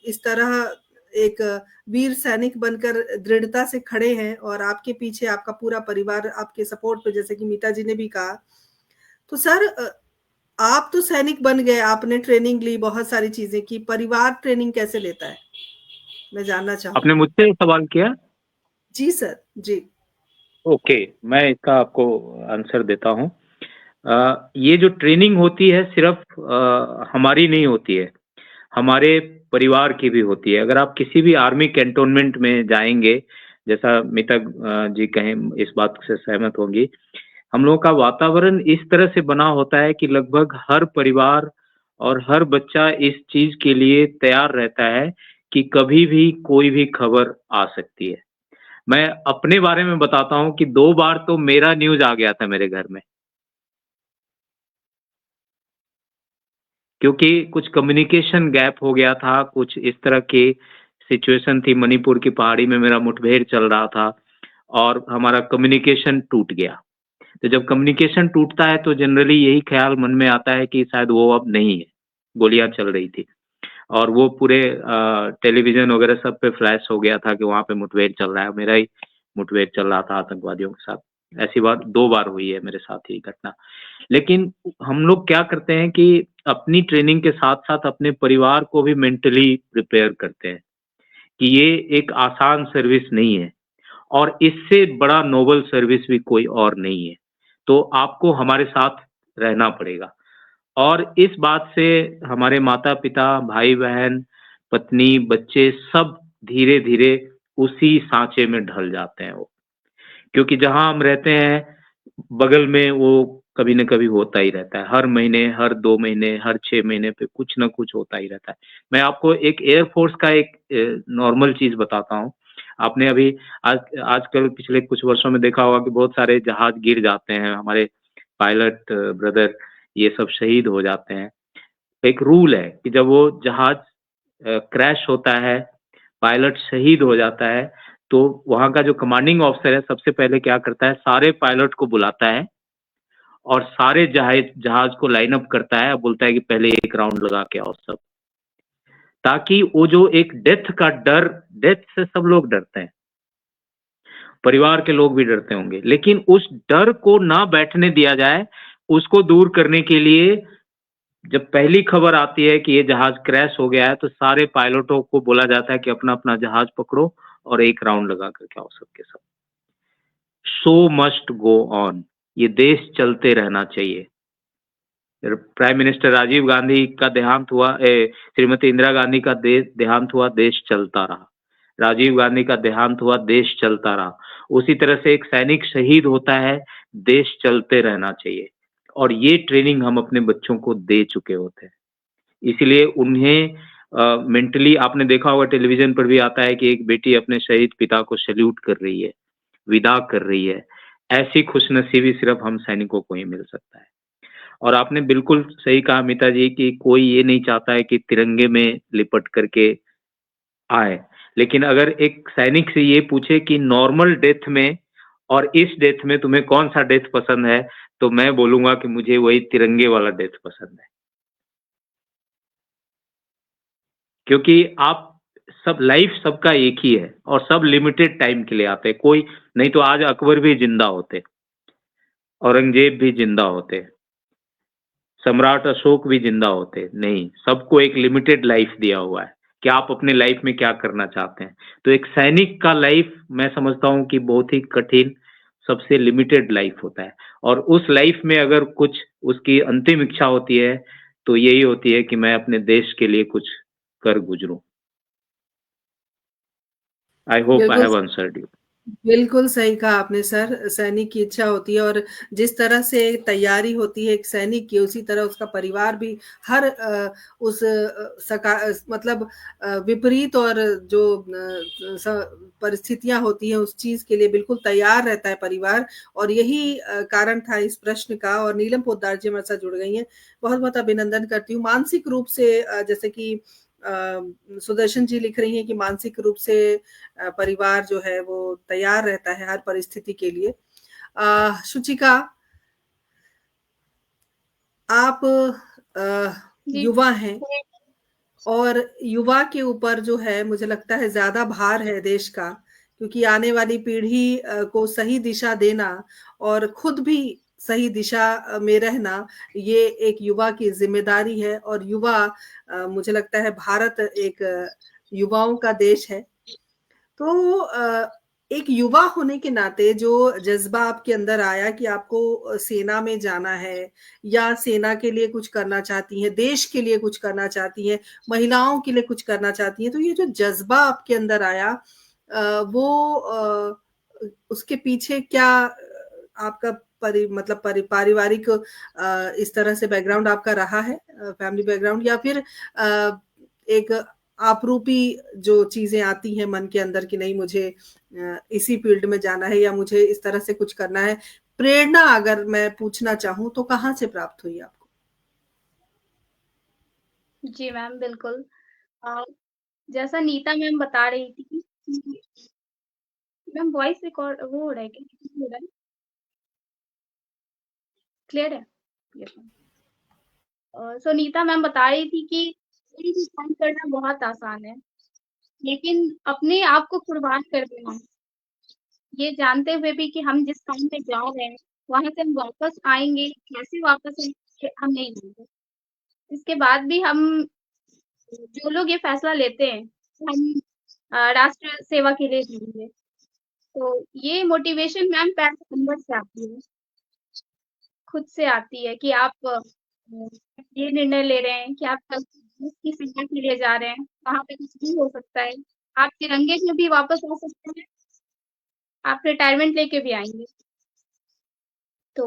इस तरह एक वीर सैनिक बनकर दृढ़ता से खड़े हैं और आपके पीछे आपका पूरा परिवार आपके सपोर्ट पे, जैसे कि मीता जी ने भी कहा। तो सर, आप तो सैनिक बन गए, आपने ट्रेनिंग ली, बहुत सारी चीजें की, परिवार ट्रेनिंग कैसे लेता है, मैं जानना चाहूँ। आपने मुझसे सवाल किया? जी सर, जी। ओके, मैं इसका आपको आंसर देता हूँ। ये जो ट्रेनिंग होती है सिर्फ हमारी नहीं होती है, हमारे परिवार की भी होती है। अगर आप किसी भी आर्मी कैंटोनमेंट में जाएंगे, जैसा मीता जी कहें, इस बात से सहमत होंगी, हम लोगों का वातावरण इस तरह से बना होता है कि लगभग हर परिवार और हर बच्चा इस चीज के लिए तैयार रहता है कि कभी भी कोई भी खबर आ सकती है। मैं अपने बारे में बताता हूं कि 2 बार तो मेरा न्यूज आ गया था मेरे घर में, क्योंकि कुछ कम्युनिकेशन गैप हो गया था, कुछ इस तरह की सिचुएशन थी। मणिपुर की पहाड़ी में मेरा मुठभेड़ चल रहा था और हमारा कम्युनिकेशन टूट गया। तो जब कम्युनिकेशन टूटता है तो जनरली यही ख्याल मन में आता है कि शायद वो अब नहीं है। गोलियां चल रही थी और वो पूरे टेलीविजन वगैरह सब पे फ्लैश हो गया था कि वहां पे मुठभेड़ चल रहा है। मेरा ही मुठभेड़ चल रहा था आतंकवादियों के साथ। ऐसी बात 2 बार हुई है मेरे साथ ही घटना। लेकिन हम लोग क्या करते हैं कि अपनी ट्रेनिंग के साथ साथ अपने परिवार को भी मेंटली प्रिपेयर करते हैं कि ये एक आसान सर्विस नहीं है और इससे बड़ा नोबल सर्विस भी कोई और नहीं है, तो आपको हमारे साथ रहना पड़ेगा। और इस बात से हमारे माता पिता, भाई बहन, पत्नी, बच्चे सब धीरे धीरे उसी सांचे में ढल जाते हैं वो, क्योंकि जहां हम रहते हैं बगल में वो कभी न कभी होता ही रहता है। हर महीने, हर 2 महीने, हर 6 महीने पे कुछ न कुछ होता ही रहता है। मैं आपको एक एयरफोर्स का एक नॉर्मल चीज बताता हूँ। आपने अभी आजकल पिछले कुछ वर्षों में देखा होगा कि बहुत सारे जहाज गिर जाते हैं, हमारे पायलट ब्रदर ये सब शहीद हो जाते हैं। एक रूल है कि जब वो जहाज क्रैश होता है, पायलट शहीद हो जाता है, तो वहां का जो कमांडिंग ऑफिसर है सबसे पहले क्या करता है, सारे पायलट को बुलाता है और सारे जहाज को लाइन अप करता है, बोलता है कि पहले एक राउंड लगा के आओ सब, ताकि वो जो एक डेथ का डर, डेथ से सब लोग डरते हैं, परिवार के लोग भी डरते होंगे, लेकिन उस डर को ना बैठने दिया जाए। उसको दूर करने के लिए जब पहली खबर आती है कि ये जहाज क्रैश हो गया है तो सारे पायलटों को बोला जाता है कि अपना अपना जहाज पकड़ो और एक राउंड लगा करके आओ सबके सब। शो मस्ट गो ऑन, ये देश चलते रहना चाहिए। प्राइम मिनिस्टर राजीव गांधी का देहांत हुआ, श्रीमती इंदिरा गांधी का देहांत हुआ, देश चलता रहा। राजीव गांधी का देहांत हुआ, देश चलता रहा। उसी तरह से एक सैनिक शहीद होता है, देश चलते रहना चाहिए। और ये ट्रेनिंग हम अपने बच्चों को दे चुके होते हैं। इसीलिए उन्हें मेंटली, आपने देखा होगा टेलीविजन पर भी आता है कि एक बेटी अपने शहीद पिता को सैल्यूट कर रही है, विदा कर रही है। ऐसी खुशनसीबी सिर्फ हम सैनिकों को ही मिल सकता है। और आपने बिल्कुल सही कहा मिता जी कि कोई ये नहीं चाहता है कि तिरंगे में लिपट करके आए, लेकिन अगर एक सैनिक से ये पूछे कि नॉर्मल डेथ में और इस डेथ में तुम्हें कौन सा डेथ पसंद है, तो मैं बोलूंगा कि मुझे वही तिरंगे वाला डेथ पसंद है। क्योंकि आप सब, लाइफ सबका एक ही है और सब लिमिटेड टाइम के लिए आते हैं। कोई नहीं तो आज अकबर भी जिंदा होते, औरंगजेब भी जिंदा होते, सम्राट अशोक भी जिंदा होते। नहीं, सबको एक लिमिटेड लाइफ दिया हुआ है कि आप अपने लाइफ में क्या करना चाहते हैं। तो एक सैनिक का लाइफ मैं समझता हूं कि बहुत ही कठिन, सबसे लिमिटेड लाइफ होता है। और उस लाइफ में अगर कुछ उसकी अंतिम इच्छा होती है तो यही होती है कि मैं अपने देश के लिए कुछ कर गुजरूं। आई होप आई बिल्कुल हैव आंसर्ड यू। बिल्कुल सही कहा आपने सर। सैनिक की इच्छा होती है और जिस तरह से तैयारी होती है एक सैनिक की, उसी तरह उसका परिवार भी हर उस मतलब विपरीत और जो परिस्थितियां होती हैं उस चीज के लिए बिल्कुल तैयार रहता है परिवार। और यही कारण था इस प्रश्न का। और नीलम पोद्दार जी हमारे साथ जुड़ गई हैं, बहुत बहुत अभिनंदन करती हूँ। मानसिक रूप से जैसे कि सुदर्शन जी लिख रही हैं कि मानसिक रूप से परिवार जो है वो तैयार रहता है हर परिस्थिति के लिए। शुचिका, आप युवा हैं और युवा के ऊपर जो है मुझे लगता है ज्यादा भार है देश का, क्योंकि आने वाली पीढ़ी को सही दिशा देना और खुद भी सही दिशा में रहना, ये एक युवा की जिम्मेदारी है। और युवा, मुझे लगता है भारत एक युवाओं का देश है। तो एक युवा होने के नाते जो जज्बा आपके अंदर आया कि आपको सेना में जाना है या सेना के लिए कुछ करना चाहती हैं, देश के लिए कुछ करना चाहती हैं, महिलाओं के लिए कुछ करना चाहती हैं, तो ये जो जज्बा आपके अंदर आया वो उसके पीछे क्या आपका मतलब पारिवारिक इस तरह से बैकग्राउंड आपका रहा है, फैमिली बैकग्राउंड, या फिर एक आपरूपी जो चीजें आती हैं मन के अंदर कि नहीं मुझे इसी फील्ड में जाना है या मुझे इस तरह से कुछ करना है। प्रेरणा अगर मैं पूछना चाहूँ तो कहाँ से प्राप्त हुई आपको? जी मैम, बिल्कुल। जैसा नीता मैम बता रही थी, मैम वॉइस रिकॉर्ड वो हो रहा है क्या? क्लियर है? Yes ma'am. So Neeta ma'am बता रही थी कि कोई भी काम करना बहुत आसान है, लेकिन अपने आप को कुर्बान कर देना, ये जानते हुए भी कि हम जिस काम पे जा रहे हैं वहां से हम वापस आएंगे, कैसे वापस आएंगे हम नहीं जानते। इसके बाद भी हम, जो लोग ये फैसला लेते हैं कि हम राष्ट्र सेवा के लिए जाएंगे, तो ये मोटिवेशन मैम पहले अंदर से आती है, खुद से आती है कि आप ये निर्णय ले रहे हैं कि आप कल देश की सेवा के लिए जा रहे हैं, वहां पे कुछ भी हो सकता है, आप तिरंगे में भी वापस आ सकते हैं, आप रिटायरमेंट लेके भी आएंगे। तो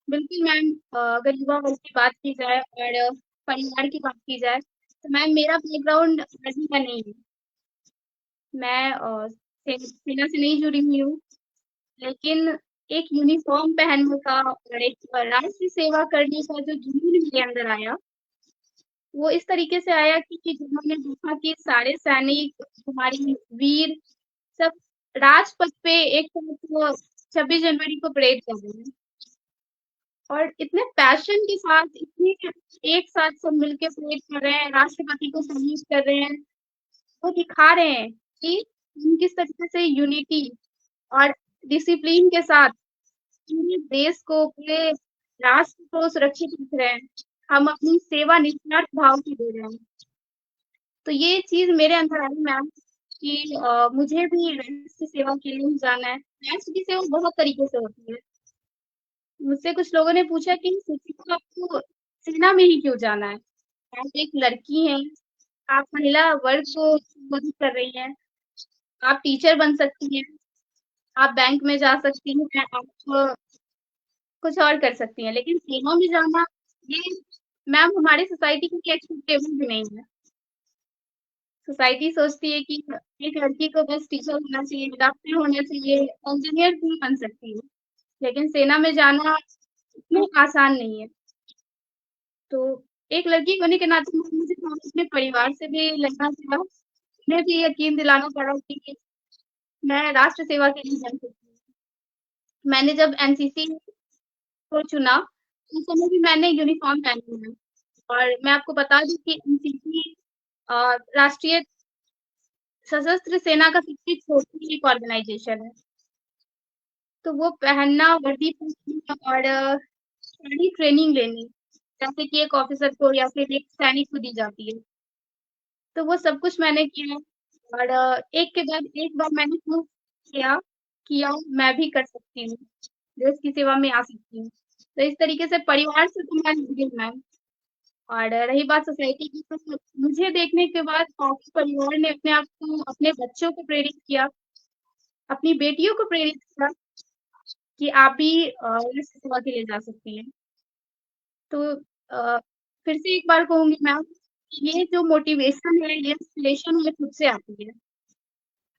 बिल्कुल मैम, अगर युवा वर्ग की बात की जाए और परिवार की बात की जाए, तो मैम मेरा बैकग्राउंड आर्मी का नहीं है। मैं सेना से नहीं जुड़ी हुई हूँ, लेकिन एक यूनिफॉर्म पहनने का और एक राष्ट्र सेवा करने का जो जुनून मेरे अंदर आया, वो इस तरीके से आया कि जिन्होंने देखा कि सारे सैनिक, हमारे वीर सब राजपथ पे एक साथ 26 जनवरी को परेड कर रहे हैं और इतने पैशन के साथ, इतने एक साथ सब मिलके परेड कर रहे हैं, राष्ट्रपति को सैल्यूट कर रहे हैं, वो दिखा रहे हैं कि हम किस तरीके से यूनिटी और डिसिप्लिन के साथ पूरे देश को, पूरे राष्ट्र को सुरक्षित रख रहे हैं, हम अपनी सेवा निस्वार्थ भाव से दे रहे हैं। तो ये चीज मेरे अंदर आई मैम कि मुझे भी राष्ट्र सेवा के लिए जाना है। राष्ट्र की सेवा बहुत तरीके से होती है। मुझसे कुछ लोगों ने पूछा कि शिक्षिका आपको सेना में ही क्यों जाना है, आप एक लड़की हैं, आप महिला वर्ग को संबोधित कर रही हैं, आप टीचर बन सकती हैं, आप बैंक में जा सकती हैं, आप कुछ और कर सकती हैं, लेकिन सेना में जाना ये मैम हमारी सोसाइटी के लिए एक्सेप्टेबल भी नहीं है। सोसाइटी सोचती है कि एक लड़की को बस टीचर होना चाहिए, डॉक्टर होना चाहिए, इंजीनियर भी बन सकती है, लेकिन सेना में जाना इतना आसान नहीं है। तो एक लड़की होने के नाते मुझे अपने परिवार से भी लड़ना पड़ा, उन्हें भी यकीन दिलाना पड़ा कि मैं राष्ट्र सेवा के लिए बन सकती हूँ। मैंने जब एनसीसी को चुना, उस समय भी मैंने यूनिफॉर्म पहनी है, और मैं आपको बता दूं कि एनसीसी राष्ट्रीय सशस्त्र सेना का सबसे छोटी एक ऑर्गेनाइजेशन है। तो वो पहनना, वर्दी पहनना और सारी ट्रेनिंग लेनी, जैसे कि एक ऑफिसर को या फिर एक सैनिक को दी जाती है, तो वो सब कुछ मैंने किया। और एक के बाद एक बार मैंने प्रूव किया कि यार मैं भी कर सकती हूँ, देश की सेवा में आ सकती हूँ। तो इस तरीके से परिवार से तो मैं जुड़ी मैम। और रही बात सोसाइटी की, तो मुझे देखने के बाद काफी परिवार ने अपने आप को, अपने बच्चों को प्रेरित किया, अपनी बेटियों को प्रेरित किया कि आप भी राष्ट्र सेवा के लिए जा सकती हैं। तो फिर से एक बार कहूंगी मैम, ये जो मोटिवेशन है, ये इंस्पिरेशन है, खुद से आती है।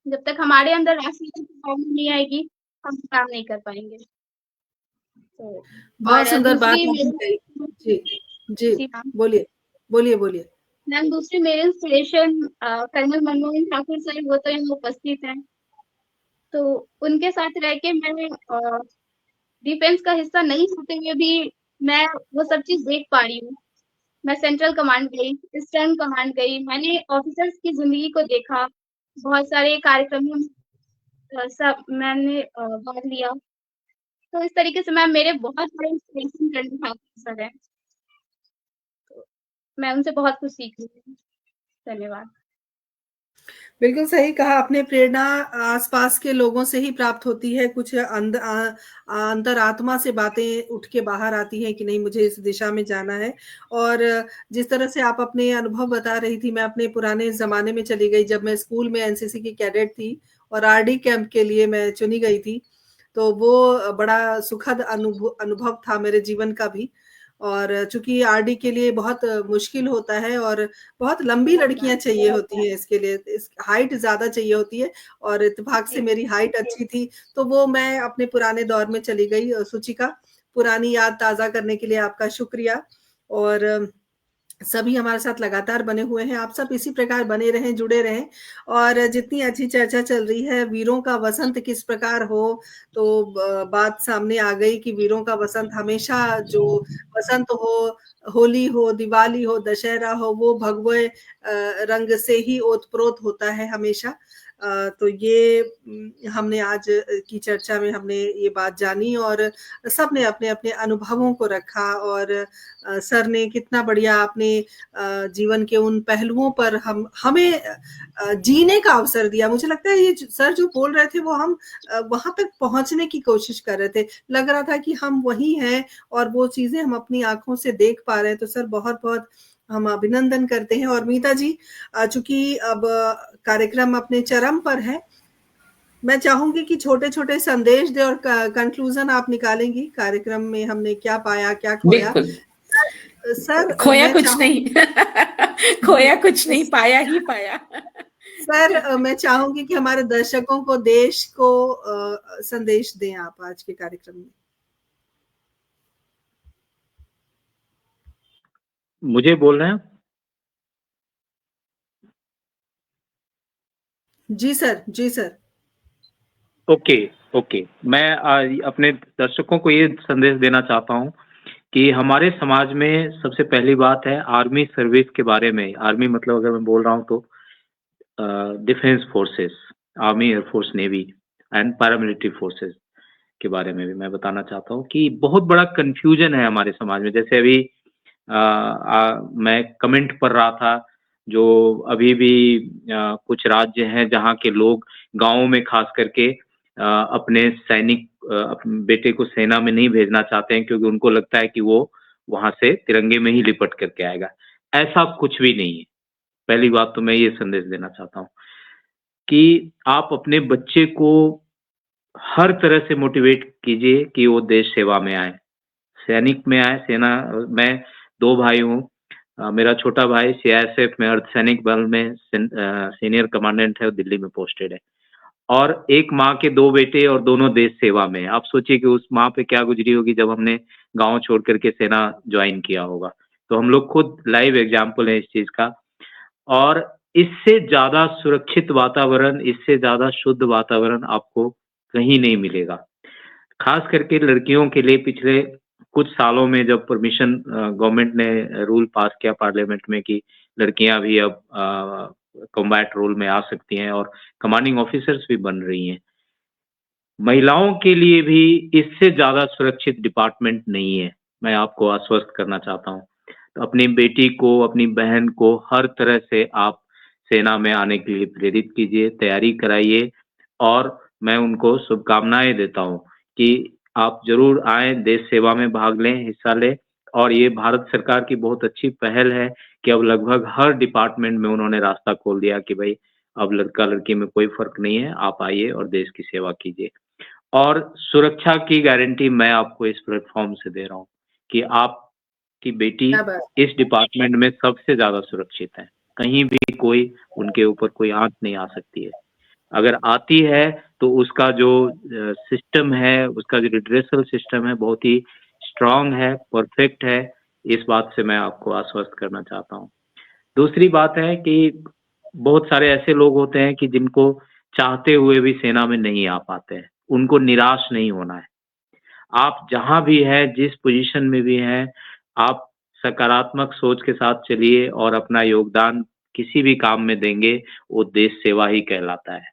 जब तक हमारे अंदर राष्ट्रीय भावना नहीं आएगी, हम काम नहीं कर पाएंगे। तो बहुत और सुंदर बात दूसरी आपने कही। जी जी, जी मैम, बोलिए बोलिए बोलिए। मैम दूसरी मेरे inspiration colonel Manmohan Thakur sir, वो तो यहाँ उपस्थित हैं। तो उनके साथ रह के मैं डिफेंस का हिस्सा नहीं होते हुए भी मैं वो सब चीज देख पा रही हूँ। मैं सेंट्रल कमांड गई, ईस्टर्न कमांड गई, मैंने ऑफिसर्स की जिंदगी को देखा, बहुत सारे कार्यक्रमों में सब मैंने भाग लिया। तो इस तरीके से मैम मेरे बहुत बड़े इंस्पिरेशन कर्नल ठाकुर सर हैं। तो मैं उनसे बहुत कुछ सीख रही हूँ। धन्यवाद। बिल्कुल सही कहा आपने, प्रेरणा आसपास के लोगों से ही प्राप्त होती है, कुछ अंतरात्मा से बातें उठ के बाहर आती हैं कि नहीं मुझे इस दिशा में जाना है। और जिस तरह से आप अपने अनुभव बता रही थी, मैं अपने पुराने ज़माने में चली गई, जब मैं स्कूल में एनसीसी की कैडेट थी और आरडी कैंप के लिए मैं चुनी गई थी। तो वो बड़ा सुखद अनुभव था मेरे जीवन का भी। और चूँकि आरडी के लिए बहुत मुश्किल होता है और बहुत लंबी लड़कियाँ चाहिए होती हैं इसके लिए, इस हाइट ज़्यादा चाहिए होती है, और इत्तेफ़ाक से मेरी हाइट अच्छी थी, तो वो मैं अपने पुराने दौर में चली गई। सुचिका, पुरानी याद ताज़ा करने के लिए आपका शुक्रिया। और सभी हमारे साथ लगातार बने हुए हैं, आप सब इसी प्रकार बने रहें, जुड़े रहें। और जितनी अच्छी चर्चा चल रही है, वीरों का वसंत किस प्रकार हो, तो बात सामने आ गई कि वीरों का वसंत हमेशा, जो वसंत हो, होली हो, दिवाली हो, दशहरा हो, वो भगवे रंग से ही ओतप्रोत होता है हमेशा। तो ये हमने आज की चर्चा में हमने ये बात जानी, और सबने अपने-अपने अनुभवों को रखा। और सर ने कितना बढ़िया अपने जीवन के उन पहलुओं पर हमें जीने का अवसर दिया। मुझे लगता है ये सर जो बोल रहे थे वो हम वहाँ तक पहुँचने की कोशिश कर रहे थे। लग रहा था कि हम वही हैं और वो चीज़ें हम अपनी आँखों से देख पा रहे हैं। तो सर बहुत-बहुत हम अभिनंदन करते हैं। और मीता जी, चूँकि अब कार्यक्रम अपने चरम पर है, मैं चाहूँगी कि छोटे-छोटे संदेश दें और कंक्लूज़न आप निकालेंगी, कार्यक्रम में हमने क्या पाया, क्या खोया? बिल्कुल। सर खोया मैं कुछ नहीं चाहूँगी खोया कुछ नहीं, पाया ही पाया। सर मैं चाहूँगी कि हमारे दर्शकों को, देश को संदेश दें आप आज के कार्यक्रम में। मुझे बोल रहे हैं? जी सर, जी सर। Okay, okay. मैं अपने दर्शकों को ये संदेश देना चाहता हूँ कि हमारे समाज में सबसे पहली बात है आर्मी सर्विस के बारे में। आर्मी मतलब अगर मैं बोल रहा हूँ तो defence forces, army, air force, navy and paramilitary forces के बारे में भी मैं बताना चाहता हूँ कि बहुत बड़ा कंफ्यूजन है हमारे समाज में। जैसे अभी मैं कमेंट पढ़ रहा था, जो अभी भी कुछ राज्य हैं जहाँ के लोग गाँवों में खास करके अपने सैनिक अपने बेटे को सेना में नहीं भेजना चाहते हैं, क्योंकि उनको लगता है कि वो वहां से तिरंगे में ही लिपट करके आएगा। ऐसा कुछ भी नहीं है। पहली बात तो मैं ये संदेश देना चाहता हूँ। कि आप अपने बच्चे को हर तरह से मोटिवेट कीजिए कि वो देश सेवा में आए, सैनिक में आए। सेना मैं 2 भाई हूँ। मेरा छोटा भाई सीआईएसएफ में अर्धसैनिक बल में सीनियर कमांडेंट है, वो दिल्ली में पोस्टेड है। और एक माँ के 2 बेटे और दोनों देश सेवा में। आप सोचिए कि उस माँ पे क्या गुजरी होगी जब हमने गाँव छोड़ कर के सेना ज्वाइन किया होगा। तो हम लोग खुद लाइव एग्जाम्पल हैं इस चीज़ का। और इससे ज़्यादा सुरक्षित वातावरण, इससे ज़्यादा शुद्ध वातावरण आपको कहीं नहीं मिलेगा। खास करके लड़कियों के लिए पिछले कुछ सालों में जब परमिशन गवर्नमेंट ने रूल पास किया पार्लियामेंट में कि लड़कियां भी अब कॉम्बैट रोल में आ सकती हैं और कमांडिंग ऑफिसर्स भी बन रही हैं, महिलाओं के लिए भी इससे ज़्यादा सुरक्षित डिपार्टमेंट नहीं है। मैं आपको आश्वस्त करना चाहता हूँ। तो अपनी बेटी को, अपनी बहन को हर तरह से आप सेना में आने के लिए प्रेरित कीजिए, तैयारी कराइए और मैं उनको शुभकामनाएं देता हूँ कि आप ज़रूर आएँ, देश सेवा में भाग लें, हिस्सा लें। और ये भारत सरकार की बहुत अच्छी पहल है कि अब लगभग हर डिपार्टमेंट में उन्होंने रास्ता खोल दिया कि भाई अब लड़का-लड़की में कोई फ़र्क नहीं है, आप आइए और देश की सेवा कीजिए। और सुरक्षा की गारंटी मैं आपको इस प्लेटफॉर्म से दे रहा हूँ कि आपकी बेटी क्या बात। इस डिपार्टमेंट में सबसे ज़्यादा सुरक्षित है। कहीं भी कोई उनके ऊपर कोई आँच नहीं आ सकती है। अगर आती है तो उसका जो सिस्टम है, उसका जो रिड्रेसल सिस्टम है बहुत ही स्ट्रांग है, परफेक्ट है। इस बात से मैं आपको आश्वस्त करना चाहता हूँ। दूसरी बात है कि बहुत सारे ऐसे लोग होते हैं कि जिनको चाहते हुए भी सेना में नहीं आ पाते हैं। उनको निराश नहीं होना है। आप जहाँ भी हैं, जिस पोजीशन में भी हैं, आप सकारात्मक सोच के साथ चलिए और अपना योगदान किसी भी काम में देंगे, वो देश सेवा ही कहलाता है।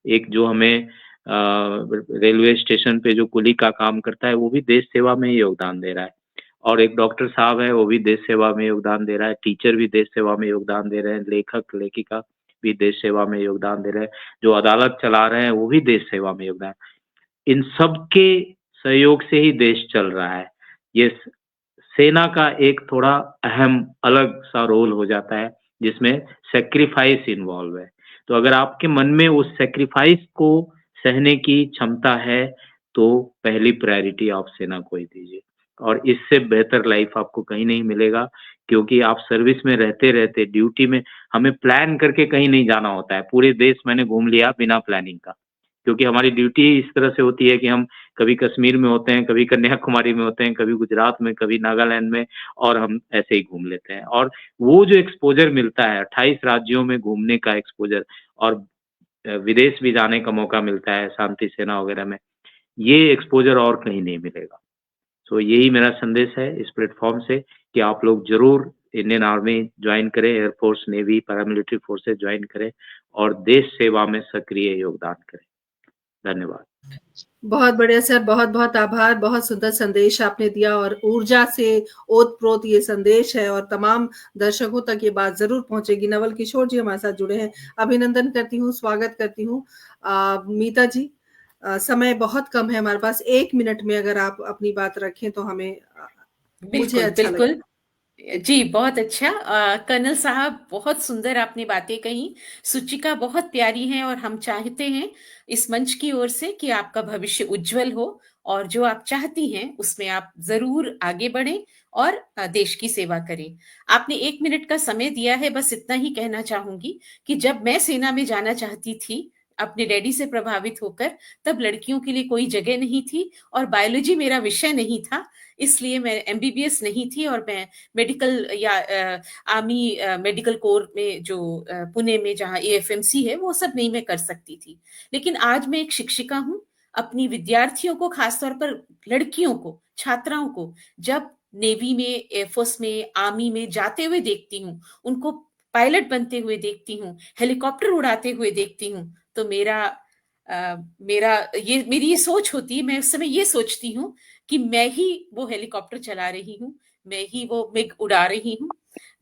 एक जो हमें रेलवे स्टेशन पे जो कुली का काम करता है, वो भी देश सेवा में ही योगदान दे रहा है। और एक डॉक्टर साहब है, वो भी देश सेवा में योगदान दे रहा है। टीचर भी देश सेवा में योगदान दे रहे हैं। लेखक-लेखिका भी देश सेवा में योगदान दे रहे हैं। जो अदालत चला रहे हैं, वो भी देश सेवा में योगदान। इन सबके सहयोग से ही देश चल रहा है। ये सेना का एक थोड़ा अहम अलग-सा रोल हो जाता है, जिसमें सैक्रिफाइस इन्वॉल्व है। तो अगर आपके मन में उस सैक्रिफाइस को सहने की क्षमता है, तो पहली प्रायोरिटी आप सेना को ही दीजिए। और इससे बेहतर लाइफ आपको कहीं नहीं मिलेगा, क्योंकि आप सर्विस में रहते-रहते ड्यूटी में हमें प्लान करके कहीं नहीं जाना होता है। पूरे देश मैंने घूम लिया बिना प्लानिंग का, क्योंकि हमारी ड्यूटी इस तरह से होती है कि हम कभी कश्मीर में होते हैं, कभी कन्याकुमारी में होते हैं, कभी गुजरात में, कभी नागालैंड में, और हम ऐसे ही घूम लेते हैं। और वो जो एक्सपोज़र मिलता है 28 राज्यों में घूमने का एक्सपोज़र, और विदेश भी जाने का मौका मिलता है शांति सेना वगैरह में, ये एक्सपोज़र और कहीं नहीं मिलेगा। सो यही मेरा संदेश है इस प्लेटफ़ॉर्म से कि आप लोग ज़रूर इंडियन आर्मी जॉइन करें, air force, navy, paramilitary forces join करें और देश सेवा में सक्रिय योगदान करें। धन्यवाद। बहुत बढ़िया सर, बहुत-बहुत आभार। बहुत सुंदर संदेश आपने दिया और ऊर्जा से ओत-प्रोत ये संदेश है और तमाम दर्शकों तक ये बात ज़रूर पहुँचेगी। नवल किशोर जी हमारे साथ जुड़े हैं। अभिनंदन करती हूँ, स्वागत करती हूँ। मीता जी, समय बहुत कम है हमारे पास। 1 मिनट में अगर आप अपनी बात रखें तो हमें मुझे बिल्कुल, अच्छा लगेगा। बिल्कुल। जी, बहुत अच्छा। कर्नल साहब, बहुत सुंदर आपने बातें कही। सूचिका बहुत प्यारी है और हम चाहते हैं इस मंच की ओर से कि आपका भविष्य उज्जवल हो और जो आप चाहती हैं उसमें आप ज़रूर आगे बढ़ें और देश की सेवा करें। आपने 1 मिनट का समय दिया है, बस इतना ही कहना चाहूँगी कि जब मैं सेना में जाना चाहती थी, अपने डैडी से प्रभावित होकर, तब लड़कियों के लिए कोई जगह नहीं थी और बायोलॉजी मेरा विषय नहीं था, इसलिए मैं एमबीबीएस नहीं थी और मैं मेडिकल या आर्मी मेडिकल कोर में जो पुणे में जहाँ एएफएमसी है वो सब नहीं मैं कर सकती थी। लेकिन आज मैं एक शिक्षिका हूँ, अपनी विद्यार्थियों को, खासतौर पर लड़कियों को, छात्राओं को जब नेवी में, एयरफोर्स में, आर्मी में जाते हुए देखती हूँ, उनको पायलट बनते हुए देखती हूँ, हेलीकॉप्टर उड़ाते हुए देखती हूँ, तो मेरी ये सोच होती है, मैं उस समय ये सोचती हूँ कि मैं ही वो हेलीकॉप्टर चला रही हूँ, मैं ही वो मिग उड़ा रही हूँ,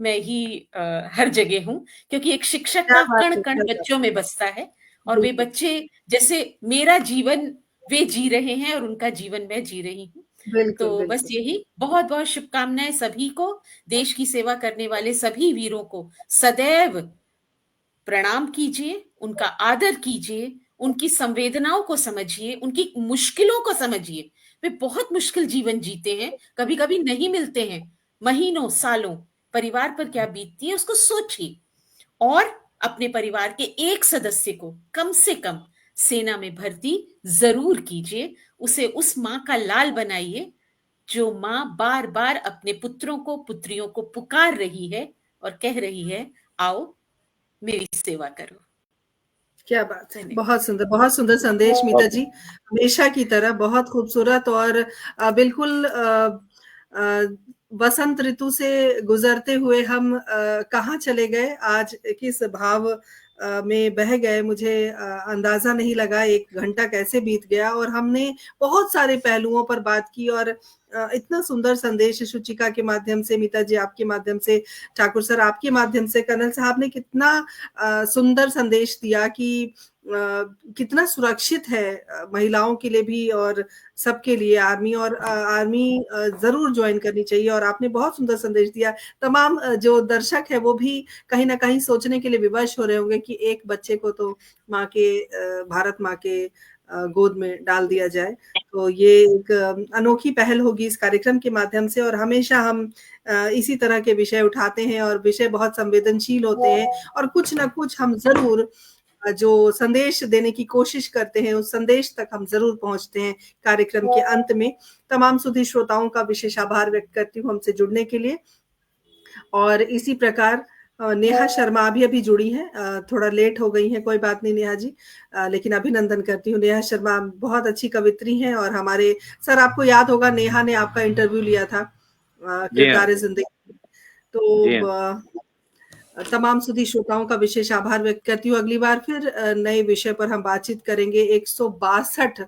मैं ही हर जगह हूँ, क्योंकि एक शिक्षक क्या का बात कण है, कण क्या बात बच्चों में बसता है और वे बिल्कुल, बच्चे जैसे मेरा जीवन वे जी रहे हैं और उनका जीवन मैं जी रही हूँ। बिल्कुल, तो बस बिल्कुल। यही, बहुत बहुत शुभकामनाएं सभी को, देश की सेवा करने वाले सभी वीरों को सदैव प्रणाम कीजिए, उनका आदर कीजिए, उनकी संवेदनाओं को समझिए, उनकी मुश्किलों को समझिए। वे बहुत मुश्किल जीवन जीते हैं, कभी कभी नहीं मिलते हैं, महीनों सालों, परिवार पर क्या बीतती है उसको सोचिए, और अपने परिवार के एक सदस्य को कम से कम सेना में भर्ती जरूर कीजिए। उसे उस माँ का लाल बनाइए जो माँ बार बार अपने पुत्रों को, पुत्रियों को पुकार रही है और कह रही है, आओ मेरी सेवा करो। क्या बात है, बहुत सुंदर संदेश मीता जी, हमेशा की तरह बहुत खूबसूरत। और बिल्कुल वसंत ऋतु से गुजरते हुए हम कहाँ चले गए, आज किस भाव में बह गए, मुझे अंदाजा नहीं लगा 1 घंटा कैसे बीत गया। और हमने बहुत सारे पहलुओं पर बात की, और इतना सुंदर संदेश शुचिका के माध्यम से, मीता जी आपके माध्यम से, ठाकुर सर आपके माध्यम से, कर्नल साहब ने कितना सुंदर संदेश दिया कि कितना सुरक्षित है महिलाओं के लिए भी और सबके लिए आर्मी, और आर्मी जरूर ज्वाइन करनी चाहिए। और आपने बहुत सुंदर संदेश दिया। तमाम जो दर्शक है वो भी कहीं ना कहीं सोचने के लिए विवश हो रहे होंगे कि एक बच्चे को तो माँ के, भारत माँ के गोद में डाल दिया जाए। तो ये एक अनोखी पहल होगी इस कार्यक्रम के माध्यम से, और हमेशा हम इसी तरह के विषय उठाते हैं, और विषय बहुत संवेदनशील होते हैं, और कुछ ना कुछ हम जरूर जो संदेश देने की कोशिश करते हैं उस संदेश तक हम जरूर पहुंचते हैं। कार्यक्रम के अंत में तमाम सुधी श्रोताओं का विशेष आभार व्यक्त करती हूँ हमसे जुड़ने के लिए। और इसी प्रकार नेहा शर्मा अभी जुड़ी है, थोड़ा लेट हो गई है, कोई बात नहीं नेहा जी, लेकिन अभिनंदन करती हूँ। नेहा शर्मा बहुत अच्छी कवित्री हैं, और हमारे सर, आपको याद होगा नेहा ने आपका इंटरव्यू लिया था किरदार जिंदगी। तो तमाम सुधी श्रोताओं का विशेष आभार व्यक्त करती हूँ। अगली बार फिर नए विषय पर हम बातचीत करेंगे। 162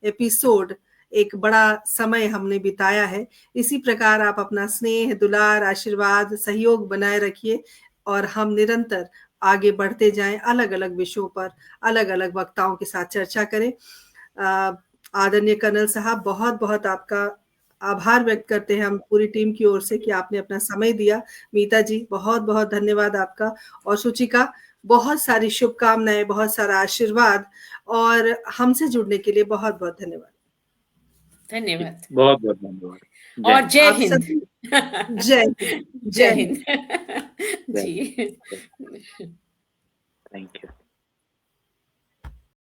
एपिसोड, एक बड़ा समय हमने बिताया है। इसी प्रकार आप अपना स्नेह, दुलार, आशीर्वाद, सहयोग बनाए रखिए, और हम निरंतर आगे बढ़ते जाएं, अलग अलग विषयों पर अलग अलग वक्ताओं के साथ चर्चा करें। आदरणीय कर्नल साहब, बहुत बहुत आपका आभार व्यक्त करते हैं हम पूरी टीम की ओर से कि आपने अपना समय दिया। मीता जी, बहुत बहुत धन्यवाद आपका। और शुचिका, बहुत सारी शुभकामनाएं, बहुत सारा आशीर्वाद, और हमसे जुड़ने के लिए बहुत बहुत धन्यवाद। धन्यवाद, बहुत बहुत धन्यवाद, और जय हिंद। जय हिंद। जय हिंद जी। Thank you.